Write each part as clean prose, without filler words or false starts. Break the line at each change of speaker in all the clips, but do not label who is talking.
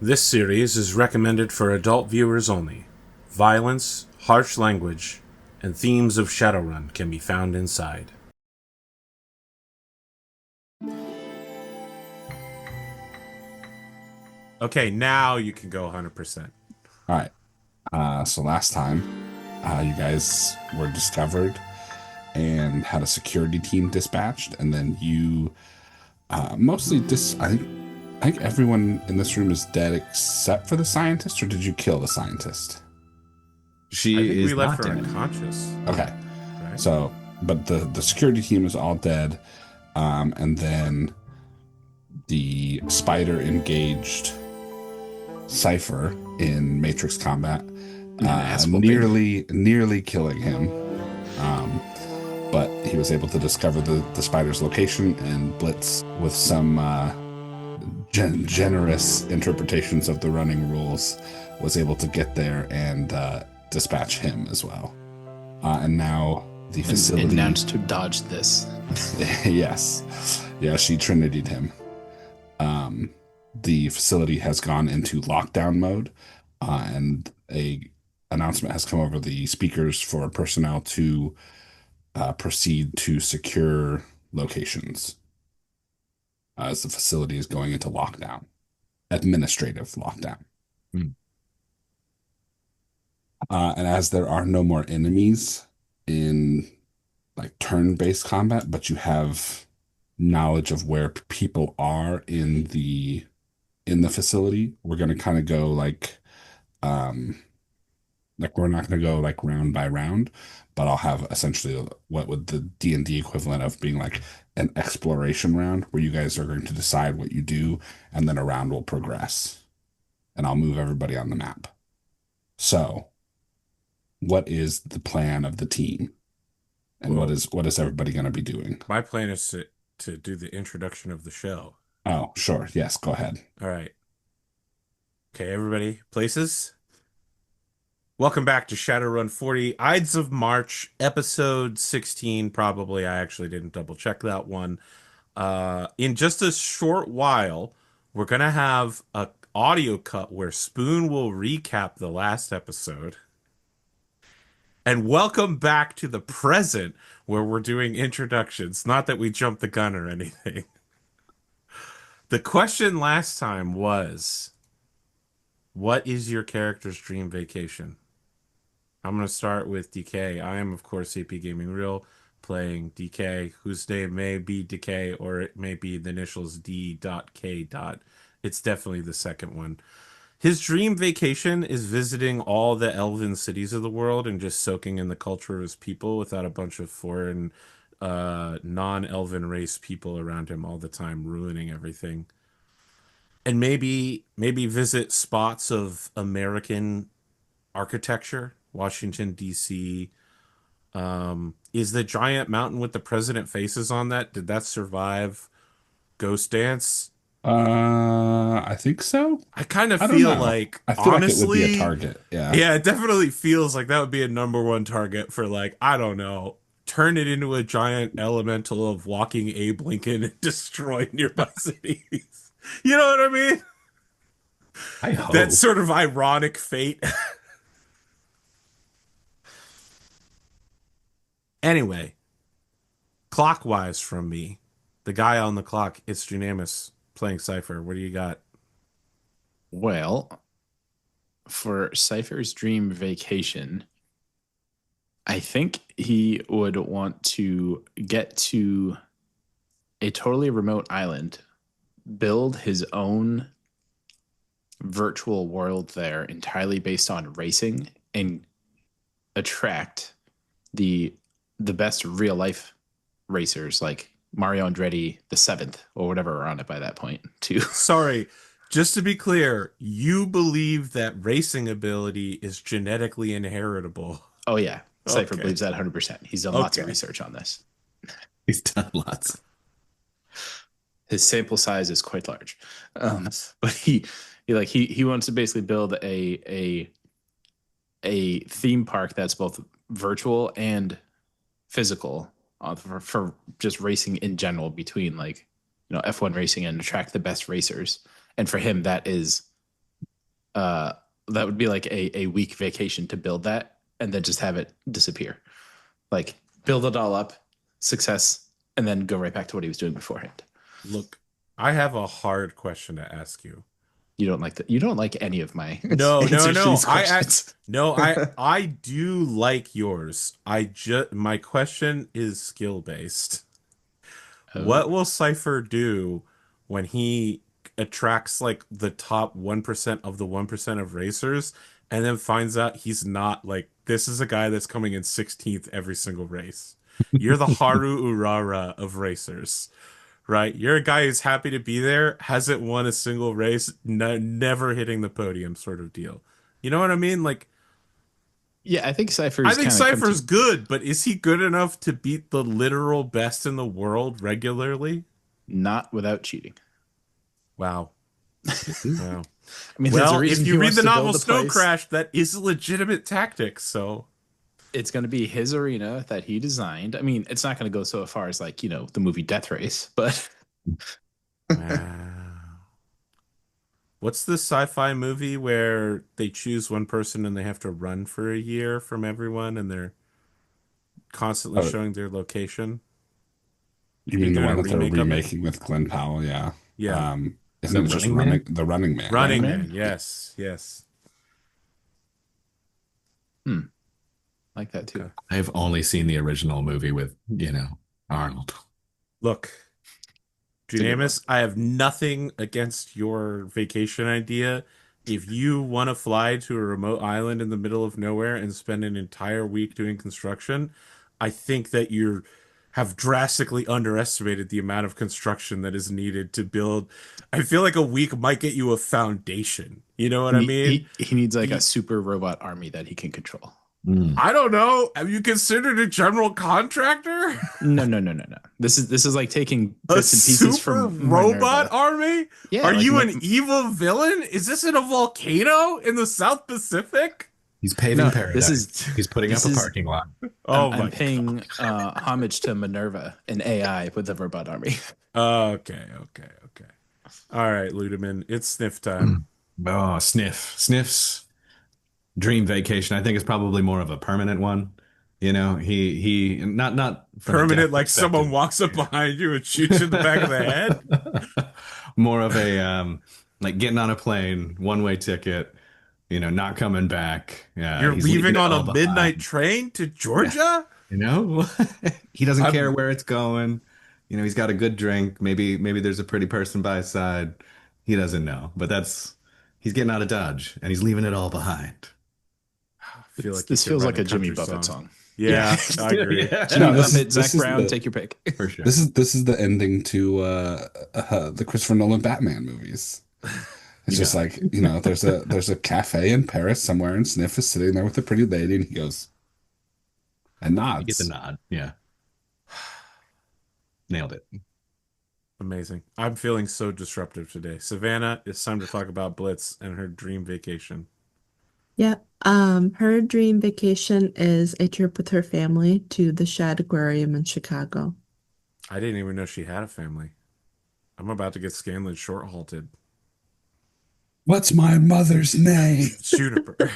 This series is recommended for adult viewers only. Violence, harsh language, and themes of Shadowrun can be found inside. Okay, now you can go 100%.
All right. So last time, you guys were discovered and had a security team dispatched, and then you mostly I think everyone in this room is dead except for the scientist, or did you kill the scientist?
I
She
think
is
we left
not
her
dead.
unconscious,
Okay.
right?
So, but the security team is all dead, and then the spider engaged Cipher in Matrix combat, nearly killing him. But he was able to discover the spider's location, and Blitz, with some generous interpretations of the running rules, was able to get there and dispatch him as well. And now the facility
announced to dodge this.
yes, yeah, she Trinity'd him. The facility has gone into lockdown mode, and a announcement has come over the speakers for personnel to proceed to secure locations as the facility is going into lockdown, administrative lockdown.
Hmm.
And as there are no more enemies in like turn-based combat, but you have knowledge of where people are in the facility, we're going to kind of go like we're not going to go like round by round, but I'll have essentially what would the D&D equivalent of being like an exploration round where you guys are going to decide what you do, and then a round will progress, and I'll move everybody on the map. So, what is the plan of the team, and
Well,
what is everybody going to be doing?
My plan is to do the introduction of the show.
Oh, sure. Yes, go ahead.
All right. Okay, everybody, places? Welcome back to Shadowrun 40, Ides of March, episode 16. Probably, I actually didn't double check that one. In just a short while, we're going to have a audio cut where Spoon will recap the last episode. And welcome back to the present where we're doing introductions. Not that we jumped the gun or anything. The question last time was, what is your character's dream vacation? I'm going to start with Decay. I am, of course, APGamingREAL, playing Decay, whose name may be Decay, or it may be the initials D.K. It's definitely the second one. His dream vacation is visiting all the elven cities of the world and just soaking in the culture of his people without a bunch of foreign, non-elven race people around him all the time, ruining everything. And maybe visit spots of American architecture, Washington, D.C. Is the giant mountain with the president faces on that? Did that survive Ghost Dance?
I think so.
I kind of
I don't
feel
know.
like,
I feel like it would be a
honestly,
target. Yeah.
yeah, it definitely feels like that would be a number one target for, like, I don't know, turn it into a giant elemental of walking Abe Lincoln and destroy nearby cities. You know what I mean?
I
That
hope.
sort of ironic fate. Anyway, clockwise from me, the guy on the clock, it's Dunamis playing Cipher. What do you got?
Well, for Cypher's dream vacation, I think he would want to get to a totally remote island, build his own virtual world there entirely based on racing, and attract the the best real life racers like Mario Andretti the seventh or whatever are on it by that point too.
Sorry, just to be clear, you believe that racing ability is genetically inheritable.
Oh yeah, Cypher
Okay.
believes that 100%. He's done lots of
Okay.
research on this.
He's done lots.
His sample size is quite large, but he wants to basically build a theme park that's both virtual and physical for just racing in general between, like, F1 racing, and attract the best racers. And for him, that is Uh, that would be like a week vacation to build that and then just have it disappear. Like build it all up, success, and then go right back to what he was doing beforehand.
Look, I have a hard question to ask you.
You don't like that. You don't like any of my
No, no,
answers to
no.
these questions.
No, I do like yours. My question is skill based.
Oh,
What will Cipher do when he attracts like the top 1% of the 1% of racers and then finds out he's not like this is a guy that's coming in 16th every single race? You're the Haru Urara of racers, right? You're a guy who's happy to be there, hasn't won a single race, never hitting the podium sort of deal. You know what I mean? Like
yeah. I think
I
Cypher's
think
kind of come to
Cypher's good, but is he good enough to beat the literal best in the world regularly?
not without cheating.
Wow. Wow.
I mean, there's a
Well, if
reason
you
he
read
wants
the
to build
novel
the
Snow
place.
Crash, that is a legitimate tactic. So,
It's going to be his arena that he designed. I mean, it's not going to go so far as like, the movie Death Race, but
wow. What's the sci-fi movie where they choose one person and they have to run for a year from everyone and they're constantly
Oh,
showing their location?
you
They're
mean the
doing a
one that they're
remake of it?
remaking with Glenn Powell? Yeah.
Yeah.
Isn't
The
it just
Running Man?
Running Man, right?
Running
Running
Man.
Man.
Yes. Yes.
hmm, like that too.
Okay.
I've only seen the original movie with, Arnold.
Look,
It's a good one.
Dunamis, I have nothing against your vacation idea. If you want to fly to a remote island in the middle of nowhere and spend an entire week doing construction, I think that you have drastically underestimated the amount of construction that is needed to build. I feel like a week might get you a foundation. You know what I mean?
He needs like a
Y-
super robot army that he can control.
Mm.
I don't know. Have you considered a general contractor?
No, no, no, no, no. This is like taking
A
bits and pieces
super
from
robot
Minerva.
army?
Yeah,
Are
like
you an evil villain? Is this in a volcano in the South Pacific?
He's paving
no, this
paradise.
is
He's putting up
this
a
is
parking lot.
I'm
Oh
I'm
my
paying homage to Minerva and AI with the robot army.
God. Okay, okay, okay. All right, Ludemann, it's sniff time.
Mm. Oh, Sniff. Sniff's dream vacation, I think, is probably more of a permanent one. He not from a
Permanent,
death
like someone
perspective.
walks up behind you and shoots you in the back of the head.
More of a like getting on a plane, one-way ticket, not coming back.
You're
He's leaving
leaving
it
on a
all
midnight
behind.
train to
Yeah,
Georgia?
you know, he doesn't care
I'm
where it's going. He's got a good drink. Maybe there's a pretty person by his side. He doesn't know, but he's getting out of Dodge and he's leaving it all behind.
I feel like you
This
could
feels
write
like
a
a Jimmy
country
Buffett
song.
song. Yeah.
Yeah, I agree.
Yeah,
Jimmy
No,
Buffett,
this
Zach
is
Brown,
the
take your pick.
for sure.
this is the ending to the Christopher Nolan Batman movies. It's just
Yeah.
like, there's a cafe in Paris somewhere and Sniff is sitting there with a pretty lady and he goes and
You get the
nods.
nod. Yeah, nailed it.
Amazing. I'm feeling so disruptive today. Savannah, it's time to talk about Blitz and her dream vacation.
Yeah. Her dream vacation is a trip with her family to the Shad Aquarium in Chicago.
I didn't even know she had a family. I'm about to get Scanlan short halted.
What's my mother's name?
Juniper.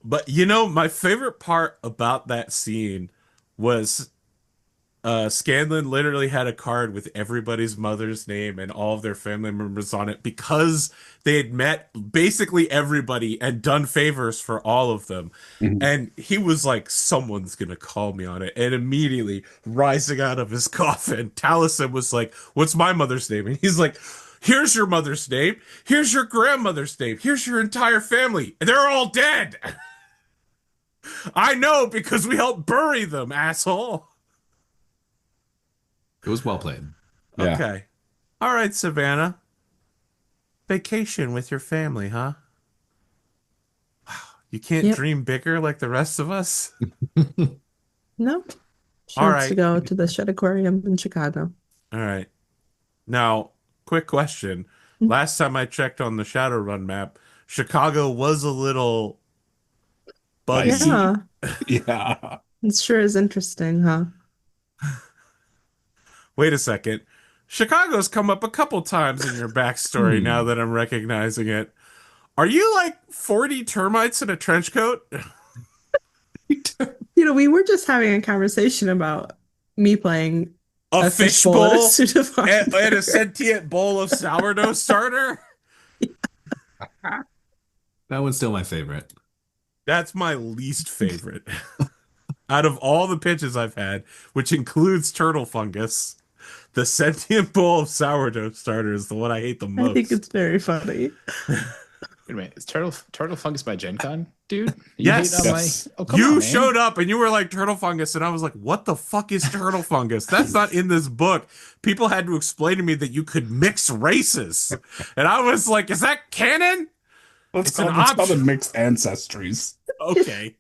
But my favorite part about that scene was Scanlan literally had a card with everybody's mother's name and all of their family members on it because they had met basically everybody and done favors for all of them.
Mhm.
And he was like, someone's gonna call me on it. And immediately rising out of his coffin, Taliesin was like, what's my mother's name? And he's like, here's your mother's name. Here's your grandmother's name. Here's your entire family. They're all dead. I know because we helped bury them, asshole.
It was well played.
Yeah.
Okay. All right, Savannah. Vacation with your family, huh? You can't
Yep.
dream bigger like the rest of us?
No. She
All
wants to
right.
go to the Shad Aquarium in Chicago.
All right. Now, quick question.
Mm.
Last time I checked on the Shadowrun map, Chicago was a little buggy.
Yeah,
Yeah.
it sure is interesting, huh?
Wait a second. Chicago's come up a couple times in your backstory now that I'm recognizing it. Are you like 40 termites in a trench coat?
We were just having a conversation about me playing
A
a fishbowl and a
fishbowl
suit of
and a
armor.
sentient bowl of sourdough starter?
That one's still my favorite.
That's my least favorite. Out of all the pitches I've had, which includes turtle fungus, the sentient bowl of sourdough starter is the one I hate the
I think it's
most.
very funny.
Wait a minute, is turtle fungus by Gen Con, dude? You hate
Yes.
on my?
Yes.
Oh, come
You
on, man.
showed up and you were like turtle fungus, and I was like, "What the fuck is turtle fungus? That's not in this book." People had to explain to me that you could mix races, and I was like, "Is that canon?"
Let's
It's an
call
option.
them mixed ancestries.
Okay,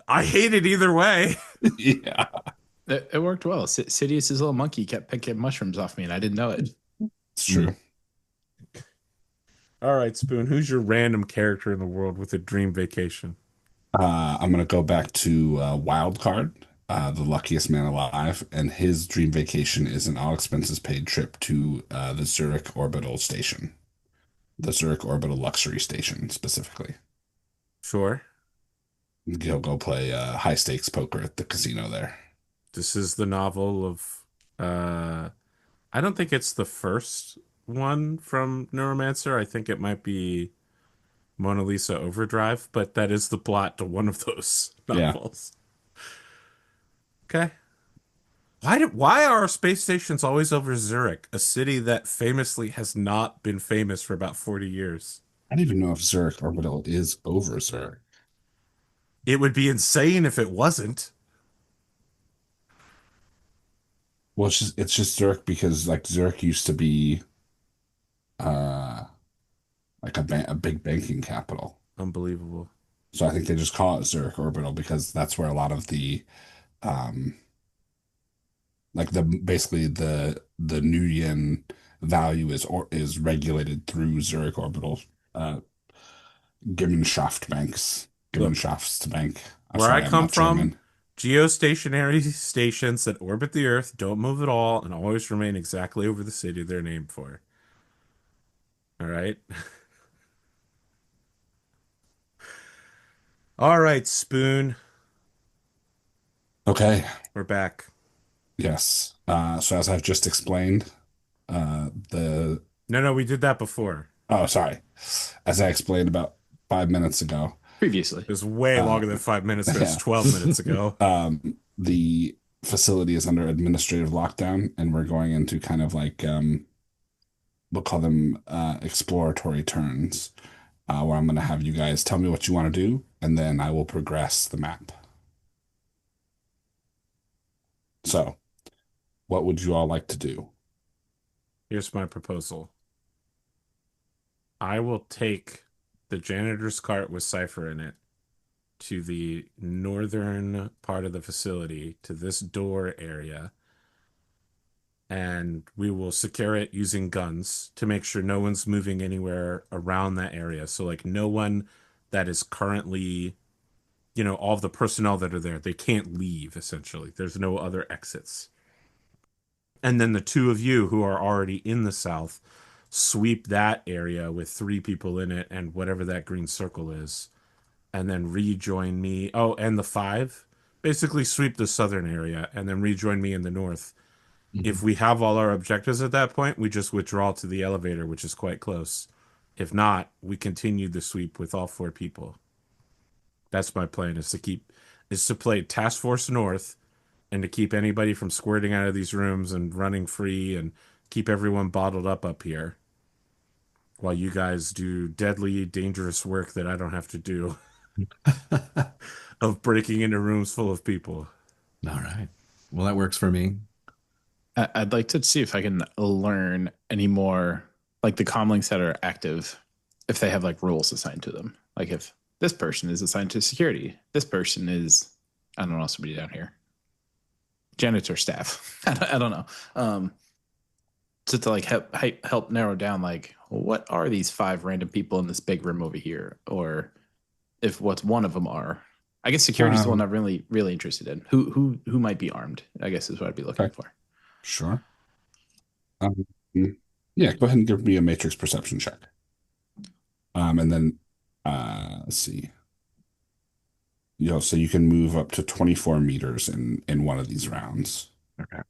I hate it either way.
Yeah.
It worked well. Sidious's little monkey kept picking mushrooms off me, and I didn't know it.
It's true.
All right, Spoon. Who's your random character in the world with a dream vacation?
I'm gonna go back to Wildcard, the luckiest man alive, and his dream vacation is an all expenses paid trip to the Zurich Orbital Station, the Zurich Orbital Luxury Station specifically.
Sure.
He'll go play high stakes poker at the casino there.
This is the novel of. I don't think it's the first one from Neuromancer. I think it might be Mona Lisa Overdrive, but that is the plot to one of those
Yeah.
novels. Okay. Why are space stations always over Zurich, a city that famously has not been famous for about 40 years?
I don't even know if Zurich Orbital is over Zurich.
It would be insane if it wasn't.
Well, it's just Zurich because like Zurich used to be uh like a big banking capital.
Unbelievable.
So I think they just call it Zurich Orbital because that's where a lot of the um like the basically the new yen value is regulated through Zurich Orbital Gemeinschaft banks.
Look,
Gemeinschaftsbank. I'm
where I
sorry, I'm
come
not
from,
German.
geostationary stations that orbit the Earth don't move at all and always remain exactly over the city they're named for. All right. All right, Spoon.
Okay.
We're back.
Yes. So as I've just explained, the
No, we did that before.
oh sorry. As I explained about 5 minutes ago,
Previously,
It was way
Uh,
longer than 5 minutes ago. It was
yeah.
12 minutes ago.
The facility is under administrative lockdown, and we're going into kind of like we'll call them exploratory turns, where I'm going to have you guys tell me what you want to do, and then I will progress the map. So, what would you all like to do?
Here's my proposal. I will take the janitor's cart with Cipher in it to the northern part of the facility, to this door area, and we will secure it using guns to make sure no one's moving anywhere around that area. So, like, no one that is currently, all of the personnel that are there, they can't leave, essentially. There's no other exits. And then the two of you who are already in the south sweep that area with 3 people in it and whatever that green circle is, and then rejoin me. Oh, and the 5. Basically sweep the southern area and then rejoin me in the north. If we have all our objectives at that point, we just withdraw to the elevator, which is quite close. If not, we continue the sweep with all 4 people. That's my plan, is to play Task Force North and to keep anybody from squirting out of these rooms and running free and keep everyone bottled up here while you guys do deadly, dangerous work that I don't have to do of breaking into rooms full of people.
All right. Well, that works for me.
I'd like to see if I can learn any more, like the comlinks that are active, if they have like rules assigned to them. Like if this person is assigned to security, this person is, I don't know, somebody down here, janitor staff. I don't know. To like help narrow down like what are these 5 random people in this big room over here, or if what's one of them are. I guess security is the one I'm really interested in. Who might be armed, I guess, is what I'd be looking
Okay.
for.
Sure. Um, yeah, go ahead and give me a matrix perception check. And then let's see. So you can move up to 24 meters in one of these rounds.
Okay.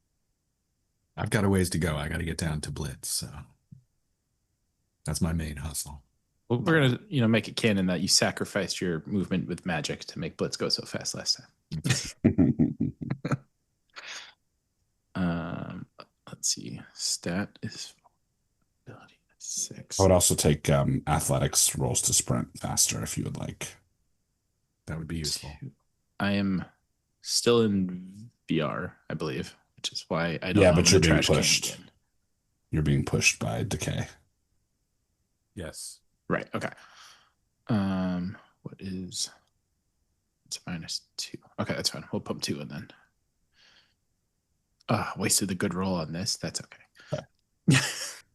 I've got a ways to go. I got to get down to Blitz, so that's my main hustle.
Well, we're gonna, make it canon that you sacrificed your movement with magic to make Blitz go so fast last time. Let's see. Stat is ability 6.
I would also take athletics rolls to sprint faster if you would like.
That would be useful.
I am still in VR, I believe, which is why I don't
Yeah,
know
but
when
you're
the
being
trash can
pushed.
again.
You're being pushed by Decay.
Yes.
Right. Okay. What is it's -2. Okay, that's fine. We'll pump 2 in then. Wasted the good roll on this. That's okay.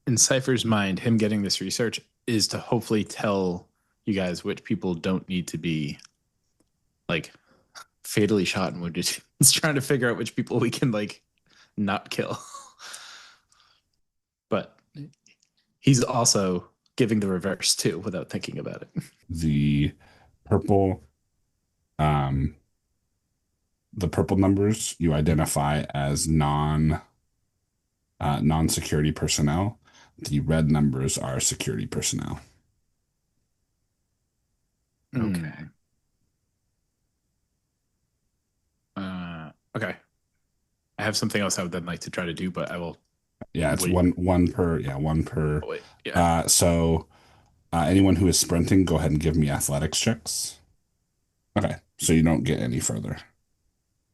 In Cipher's mind, him getting this research is to hopefully tell you guys which people don't need to be like fatally shot and wounded. He's trying to figure out which people we can like not kill. But he's also giving the reverse too without thinking about it.
The purple um the purple numbers you identify as non-security personnel. The red numbers are security personnel.
Okay.
Okay. I have something else I would then like to try to do, but I will.
Yeah, it's
Wait.
one per. Yeah, one per.
Oh, wait. Yeah.
So anyone who is sprinting, go ahead and give me athletics checks. Okay, so you don't get any further.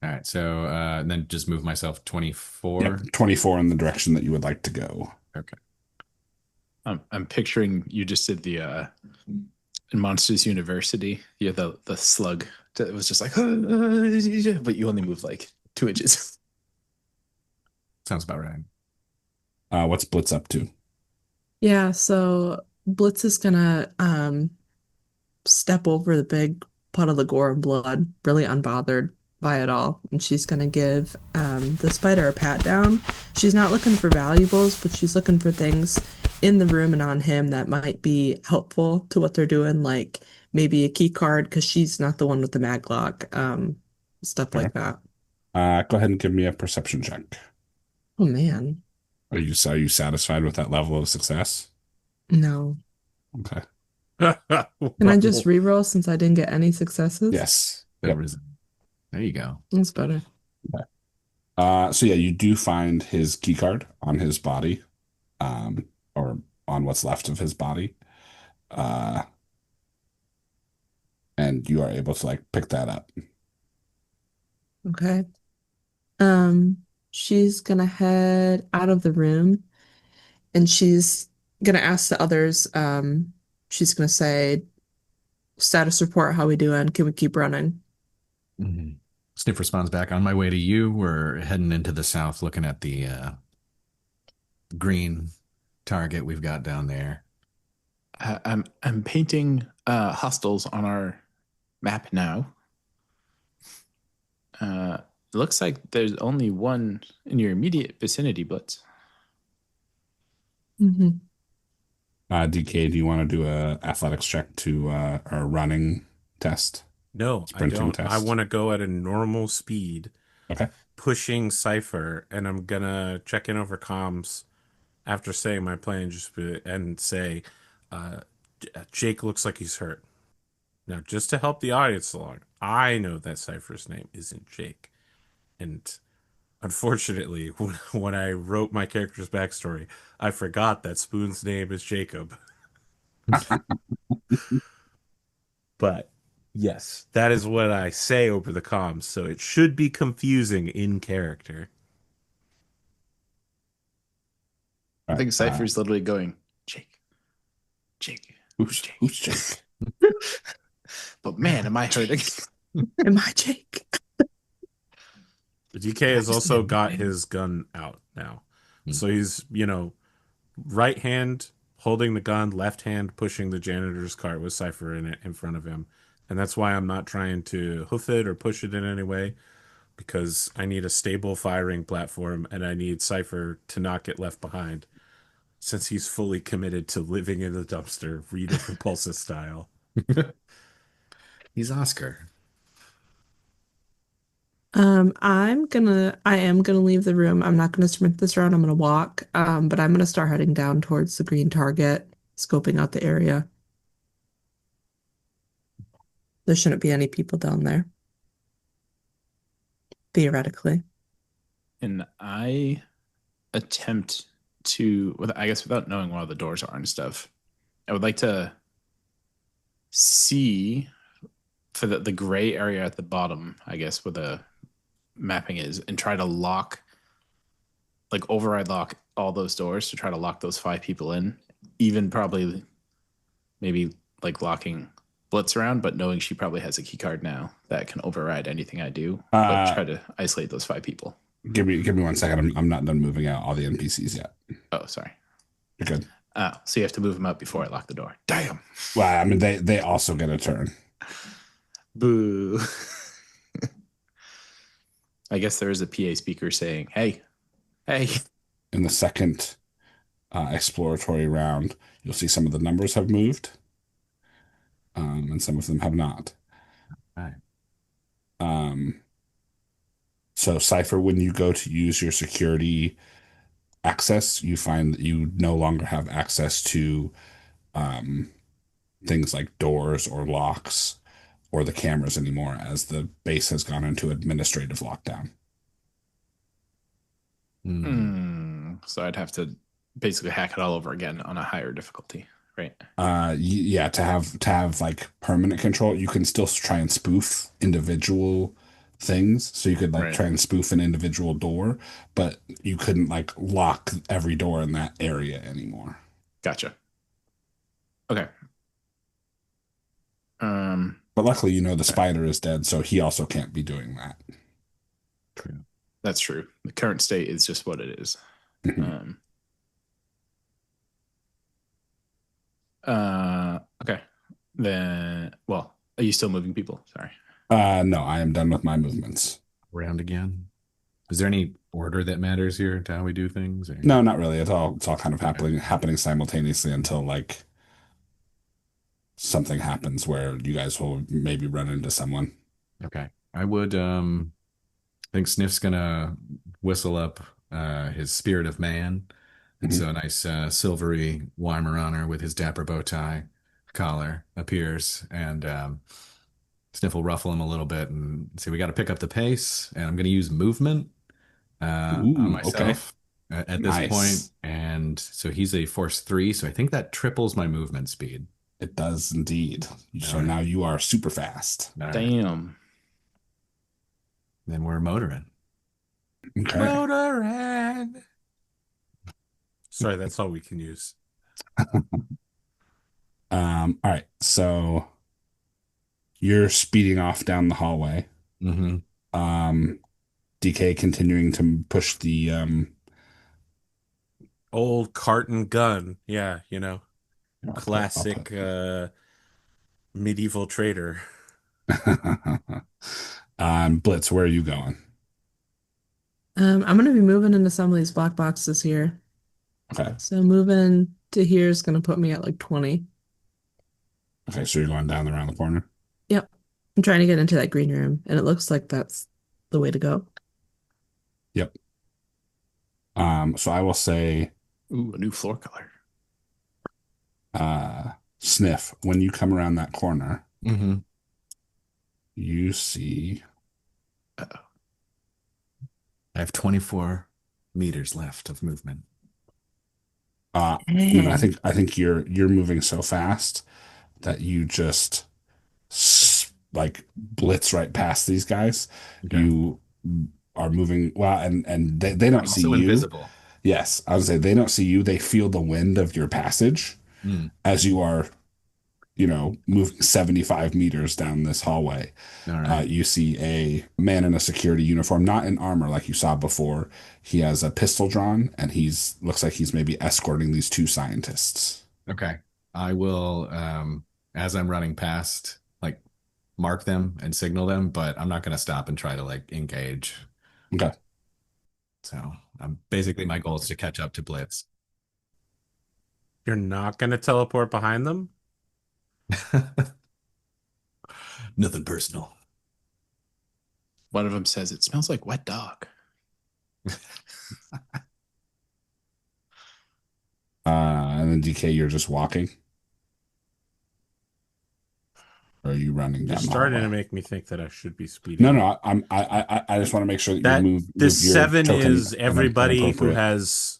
All right. So then just move myself 24.
Yep, 24 in the direction that you would like to go.
Okay.
I'm picturing you just did the in Monsters University. You have the slug. It was just like, but you only moved like 2 inches.
Sounds about right.
What's Blitz up to?
Yeah, so Blitz is gonna step over the big puddle of gore and blood, really unbothered by it all. And she's gonna give the spider a pat down. She's not looking for valuables, but she's looking for things in the room and on him that might be helpful to what they're doing, like maybe a key card because she's not the one with the mag lock, stuff like that.
Go ahead and give me a perception check.
Oh man,
Are you satisfied with that level of success?
no.
Okay.
Can I just reroll since I didn't get any successes?
Yes.
There
Yep.
you go.
That's better.
So yeah, you do find his key card on his body, or on what's left of his body. And you are able to like pick that up.
Okay. She's gonna head out of the room and she's gonna ask the others, she's gonna say, status report, how we doing? Can we keep running?
Mm-hmm. Sniff responds back, on my way to you. We're heading into the south looking at the green target we've got down there.
I'm painting hostels on our map now. It looks like there's only one in your immediate vicinity, Blitz.
Mm-hmm.
DK, do you want to do a athletics check to a running test?
No, I
Sprinting
don't.
test.
I want to go at a normal speed,
Okay.
pushing Cipher, and I'm gonna check in over comms after saying my plan, and say, Jake looks like he's hurt. Now, just to help the audience along, I know that Cipher's name isn't Jake, and unfortunately, when I wrote my character's backstory, I forgot that Spoon's name is Jacob. But yes, that is what I say over the comms, so it should be confusing in character.
I think Cypher's literally going, Jake.
Who's Jake?
But man, am I hurting?
Am I Jake?
DK has also got his gun out now. So he's, right hand holding the gun, left hand pushing the janitor's cart with Cipher in it in front of him. And that's why I'm not trying to hoof it or push it in any way, because I need a stable firing platform and I need Cipher to not get left behind. since he's fully committed to living in the dumpster, Rita Repulsa style.
He's Oscar.
I am gonna leave the room. I'm not gonna sprint this round. I'm gonna walk. But I'm gonna start heading down towards the green target, scoping out the area. There shouldn't be any people down there, theoretically.
And I attempt to, I guess without knowing where all the doors are and stuff, I would like to see for the gray area at the bottom, I guess, where the mapping is, and try to override lock all those doors to try to lock those 5 people in, even probably maybe like locking Blitz around, but knowing she probably has a key card now that can override anything I do, but try to isolate those 5 people.
Give me 1 second. I'm not done moving out all the NPCs yet.
Oh, sorry.
You're good.
So you have to move them out before I lock the door. Damn.
Well, I mean, they also get a turn.
Boo. I guess there is a PA speaker saying, hey.
In the second exploratory round, you'll see some of the numbers have moved, and some of them have not.
All right.
So Cipher, when you go to use your security access, you find that you no longer have access to things like doors or locks or the cameras anymore, as the base has gone into administrative lockdown.
So I'd have to basically hack it all over again on a higher difficulty, right?
Yeah, to have like permanent control, you can still try and spoof individual things. So you could like
Right.
try and spoof an individual door, but you couldn't like lock every door in that area anymore.
Gotcha. Okay.
But luckily, the spider is dead, so he also can't be doing that.
True.
That's true. The current state is just what it is.
Mhm.
Okay. Then, well, are you still moving people? Sorry.
No, I am done with my movements.
Round again. Is there any order that matters here to how we do things? Or?
No, not really. It's all kind of happening simultaneously until like something happens where you guys will maybe run into someone.
Okay. I would I think Sniff's gonna whistle up his spirit of man. And
Mhm.
so a nice silvery Weimaraner with his dapper bow tie collar appears, and Sniff will ruffle him a little bit and say, we got to pick up the pace, and I'm going to use movement on
Ooh,
myself at this
Nice.
point. And so he's a force 3, so I think that triples my movement speed.
It does indeed. So
right.
now you are super fast.
All right.
Damn.
Then we're motoring.
Okay.
Motorhead. Sorry, that's all we can use.
All right. So you're speeding off down the hallway.
Mm-hmm.
Decay continuing to push the
Old carton gun. Yeah,
I'll
classic medieval trader.
Blitz, where are you going?
I'm gonna be moving into some of these black boxes here.
Okay.
So moving to here is gonna put me at like 20.
Okay, so you're going down around the corner.
Yep. I'm trying to get into that green room, and it looks like that's the way to go.
Yep. So I will say,
Ooh, a new floor color.
Sniff, when you come around that corner,
Mm-hmm.
you see
Uh-oh.
I have 24 meters left of movement.
I think you're moving so fast that you just like blitz right past these guys.
Okay.
You are moving well, and they don't
I'm
see
also
you.
invisible.
Yes, I would say they don't see you. They feel the wind of your passage as you are, moving 75 meters down this hallway.
All right.
You see a man in a security uniform, not in armor like you saw before. He has a pistol drawn, and looks like he's maybe escorting these 2 scientists.
Okay. I will, as I'm running past, like mark them and signal them, but I'm not going to stop and try to like engage.
Okay.
So basically my goal is to catch up to Blitz.
You're not gonna teleport behind them?
Nothing personal.
One of them says, "It smells like wet dog."
And then DK, you're just walking, or are you running
You're
down the
starting to
hallway?
make me think that I should be
No,
speeding up.
no, I just want to make sure that you
That
move
this
your
seven
token
is
in an
everybody who
appropriate.
has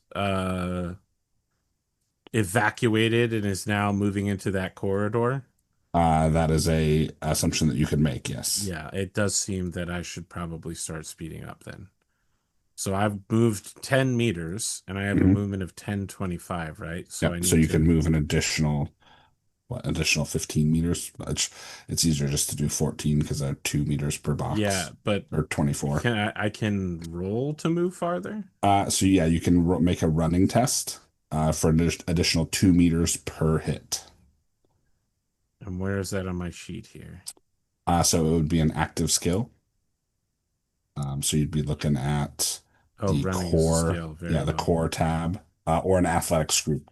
evacuated and is now moving into that corridor.
That is a assumption that you can make. Yes.
Yeah, it does seem that I should probably start speeding up then. So I've moved 10 meters and I have a
Hmm.
movement of 1025, right? So I
Yep. So
need
you can
to,
move an additional, what, additional 15 meters. It's easier just to do 14 because they're 2 meters per
yeah,
box,
but
or 24.
I can roll to move farther?
So yeah, you can make a running test for an additional 2 meters per hit.
And where is that on my sheet here?
So it would be an active skill. So you'd be looking at
Oh,
the
running is a
core,
skill. Very
yeah, the
well.
core tab, or an athletics group.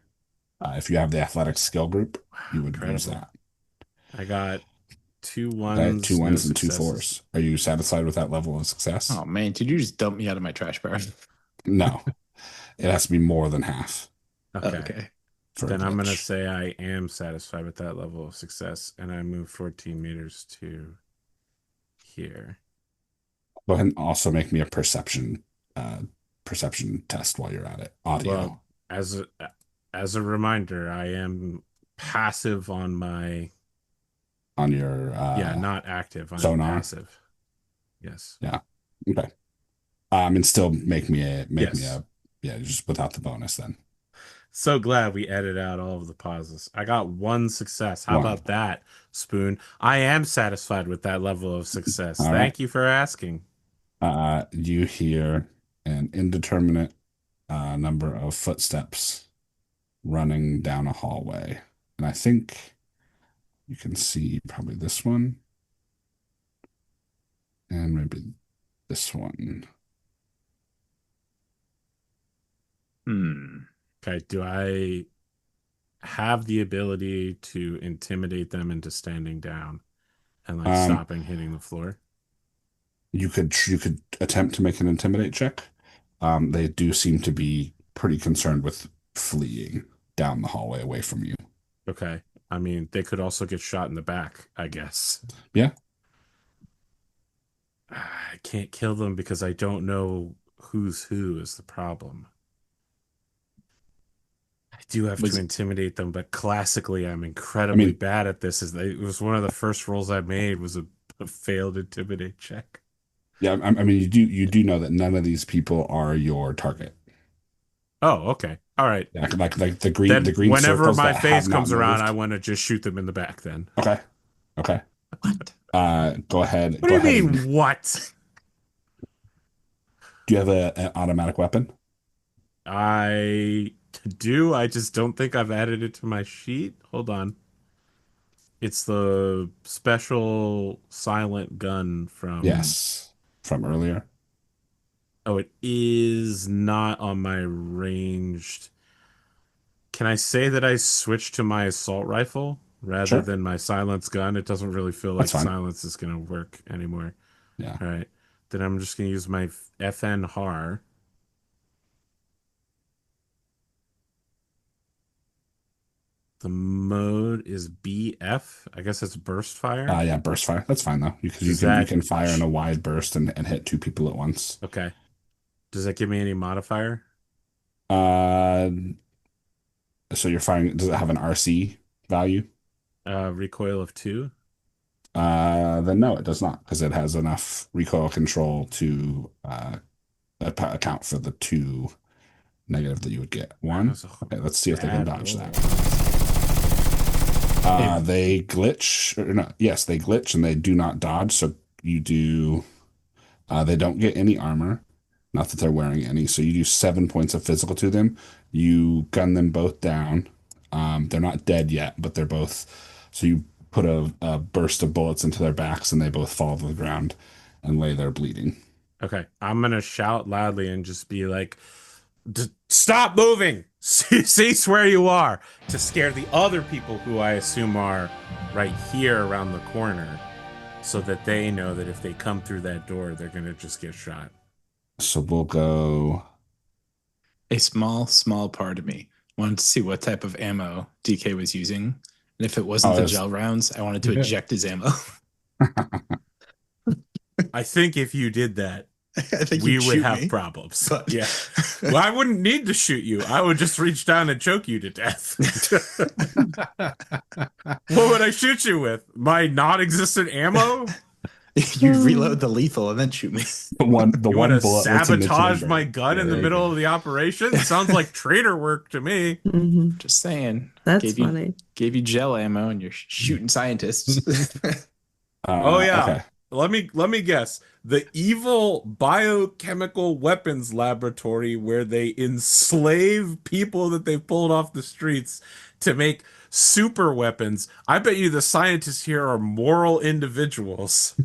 If you have the athletics skill group,
Wow,
you would use
incredible.
that.
I got two
Okay, two
ones, no
ones and two
successes.
fours. Are you satisfied with that level of success?
Oh man, did you just dump me out of my trash bar?
No, it has to be more than half
Okay.
Okay.
for a
Then I'm gonna
glitch.
say I am satisfied with that level of success, and I move 14 meters to here.
Go ahead and also make me a perception test while you're at it. Audio
Well, as a reminder, I am passive on my
on your
yeah, not active. I'm
sonar.
passive. Yes.
Yeah. Okay. And still
Yes.
yeah, just without the bonus then.
So glad we edited out all of the pauses. I got one success. How
One.
about that, Spoon? I am satisfied with that level of success.
All right.
Thank you for asking.
You hear an indeterminate number of footsteps running down a hallway. And I think you can see probably this one and maybe this one.
Hmm.
Okay, do I have the ability to intimidate them into standing down and like
Um,
stopping hitting the floor?
you could attempt to make an intimidate check. They do seem to be pretty concerned with fleeing down the hallway away from you.
Okay. I mean, they could also get shot in the back, I guess.
Yeah.
I can't kill them because I don't know who's who is the problem. I do have to
Was
intimidate them, but classically, I'm
I
incredibly
mean,
bad at this. It was one of the first rolls I made was a failed intimidate check.
yeah, I mean, you do know that none of these people are your target.
Oh, okay. All right.
Yeah, like the
Then
green
whenever
circles
my
that have
face
not
comes around, I
moved.
want to just shoot them in the back then.
Okay. Okay.
what?
Go ahead.
What do
Go
you
ahead and
mean, what?
do you have an automatic weapon?
I do. I just don't think I've added it to my sheet. Hold on. It's the special silent gun from.
Yes, from earlier.
Oh, it is not on my ranged. Can I say that I switched to my assault rifle rather
Sure,
than my silence gun? It doesn't really feel
that's
like
fine.
silence is going to work anymore.
Yeah.
All right. Then I'm just going to use my FN HAR. The mode is BF. I guess it's burst fire.
Yeah, burst fire. That's fine though, because you
Does
can you
that
can fire in a wide burst and hit two people at once.
okay? Does that give me any modifier?
Uh, so you're firing. Does it have an RC value?
Recoil of 2.
Then no, it does not, because it has enough recoil control to account for the two negative that you would get.
That
One.
was a
Okay, let's see if they can
bad
dodge
roll.
that.
Hey,
They glitch, or no, yes, they glitch and they do not dodge. So you do, they don't get any armor. Not that they're wearing any. So you do 7 points of physical to them. You gun them both down. They're not dead yet, but they're both. So you put a burst of bullets into their backs and they both fall to the ground and lay there bleeding.
Okay, I'm gonna shout loudly and just be like, Stop moving! Cease where you are, to scare the other people who I assume are right here around the corner, so that they know that if they come through that door, they're gonna just get shot.
So we'll go.
A small part of me wanted to see what type of ammo DK was using. And if it wasn't
Oh,
the
it's
gel rounds, I wanted to eject his ammo.
I think if you did that,
I think
we
you'd
would
shoot
have
me,
problems.
but
Yeah. Well, I wouldn't need to shoot you. I would just reach down and choke you to death. What would I shoot you with? My non-existent ammo?
you reload the lethal and then shoot me.
the
You want
one
to
bullet that's in the
sabotage
chamber.
my gun
Yeah,
in the
there you
middle
go.
of the operation? Sounds like traitor work to me.
Mhm.
Just saying.
That's
Gave
funny.
Gave you gel ammo and you're shooting scientists.
Oh yeah.
Okay.
Let me guess. The evil biochemical weapons laboratory where they enslave people that they pulled off the streets to make super weapons. I bet you the scientists here are moral individuals.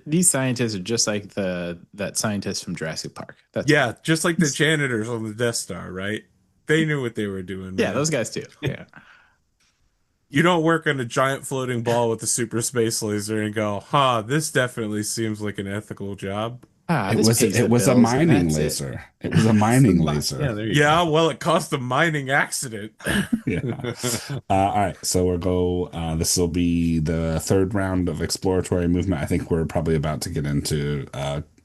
These scientists are just like that scientist from Jurassic Park. That's
Yeah, just like the janitors on the Death Star, right? They knew what they were doing,
yeah,
man.
those guys too. Yeah.
You don't work on a giant floating ball with a super space laser and go, huh, this definitely seems like an ethical job.
Ah,
It
this
was
pays
it
the
was a
bills, and
mining
that's it.
laser. It was a mining laser.
Yeah, there you
Yeah, well, it caused a mining accident.
Yeah.
go.
All right. So we'll go. This will be the third round of exploratory movement. I think we're probably about to get into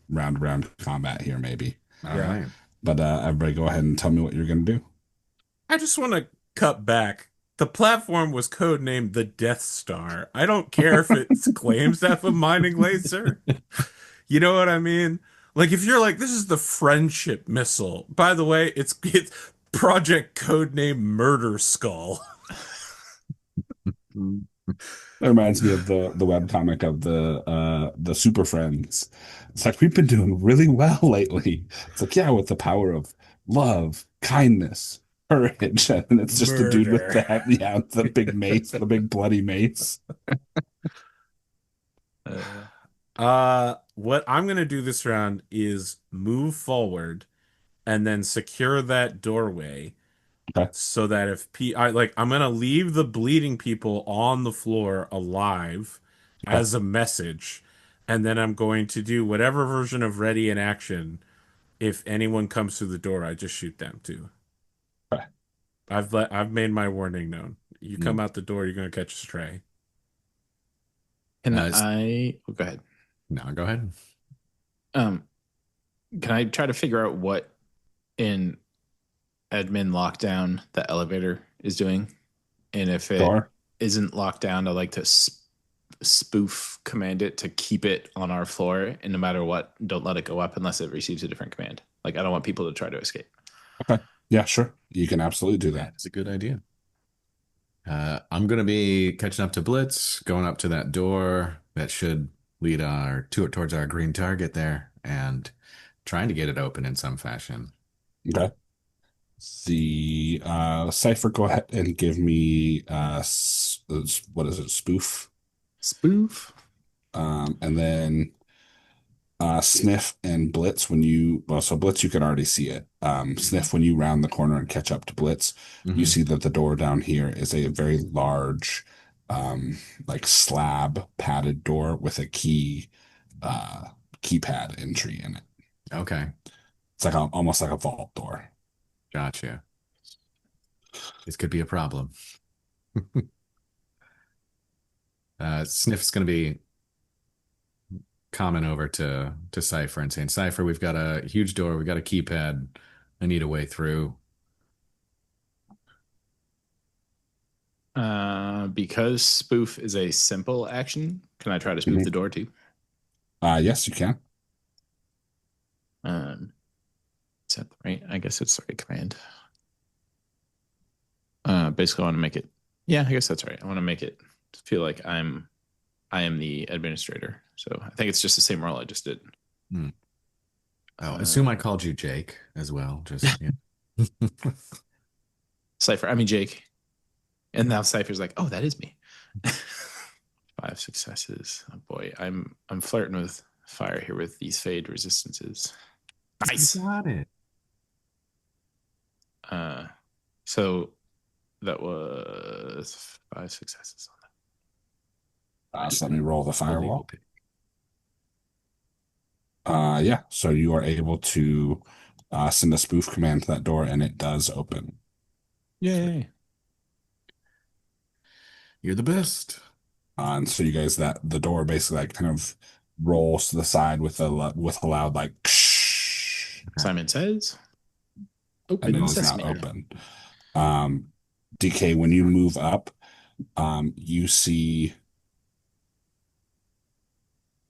round combat here, maybe.
All
Yeah.
right.
But everybody, go ahead and tell me what you're gonna do.
I just want to cut back. The platform was codenamed the Death Star. I don't care if it claims to have a mining laser. You know what I mean? Like if you're like, this is the friendship missile. By the way, it's Project Codename Murder Skull.
That reminds me of the webcomic of the Super Friends. It's like we've been doing really well lately. It's like, yeah, with the power of love, kindness, courage, and it's just the dude with
Murder.
the big mace, the big bloody mace.
What I'm gonna do this round is move forward and then secure that doorway
Okay.
so that if I'm gonna leave the bleeding people on the floor alive
Okay.
as a message, and then I'm going to do whatever version of ready in action. If anyone comes through the door, I just shoot them too.
Okay.
I've made my warning known. You come
Mm.
out the door, you're gonna catch a stray.
Can
Uh,
go ahead.
No, go ahead.
Can I try to figure out what in admin lockdown the elevator is doing? And if it
Sure.
isn't locked down, I'd like to spoof command it to keep it on our floor, and no matter what, don't let it go up unless it receives a different command. Like I don't want people to try to escape.
Okay. Yeah, sure. You can absolutely do that.
That's a good idea. I'm going to be catching up to Blitz, going up to that door that should lead towards our green target there, and trying to get it open in some fashion.
Okay. The Cipher, go ahead and give me what is it, spoof?
Spoof.
And then Sniff and Blitz so Blitz, you can already see it. Sniff, when you round the corner and catch up to Blitz, you
Mhm.
see that the door down here is a very large, like slab padded door with a keypad entry in it.
Okay,
It's like almost like a vault door.
gotcha. This could be a problem. Sniff's going to be coming over to Cipher and saying, Cipher, we've got a huge door. We've got a keypad. I need a way through.
Because spoof is a simple action, can I try to spoof
Mhm.
the door too?
Yes, you can.
Is that right? I guess it's the right command. Basically, I want to make it. Yeah, I guess that's right. I want to make it feel like I am the administrator. So I think it's just the same role I just did.
Oh, assume I called you Jake as well. Just yeah.
Cipher. I mean Jake. And now Cipher's like, oh, that is me. 5 successes. Oh boy, I'm flirting with fire here with these fade resistances. Nice.
You got it.
So that was 5 successes on that.
So let me roll the
Illegal
firewall.
pick.
Yeah, so you are able to send a spoof command to that door, and it does open.
Yay. You're the best.
And so you guys, that the door basically like kind of rolls to the side with a loud like,
Simon says,
and it
"Open
is now
sesame."
open. DK, when you move up, you see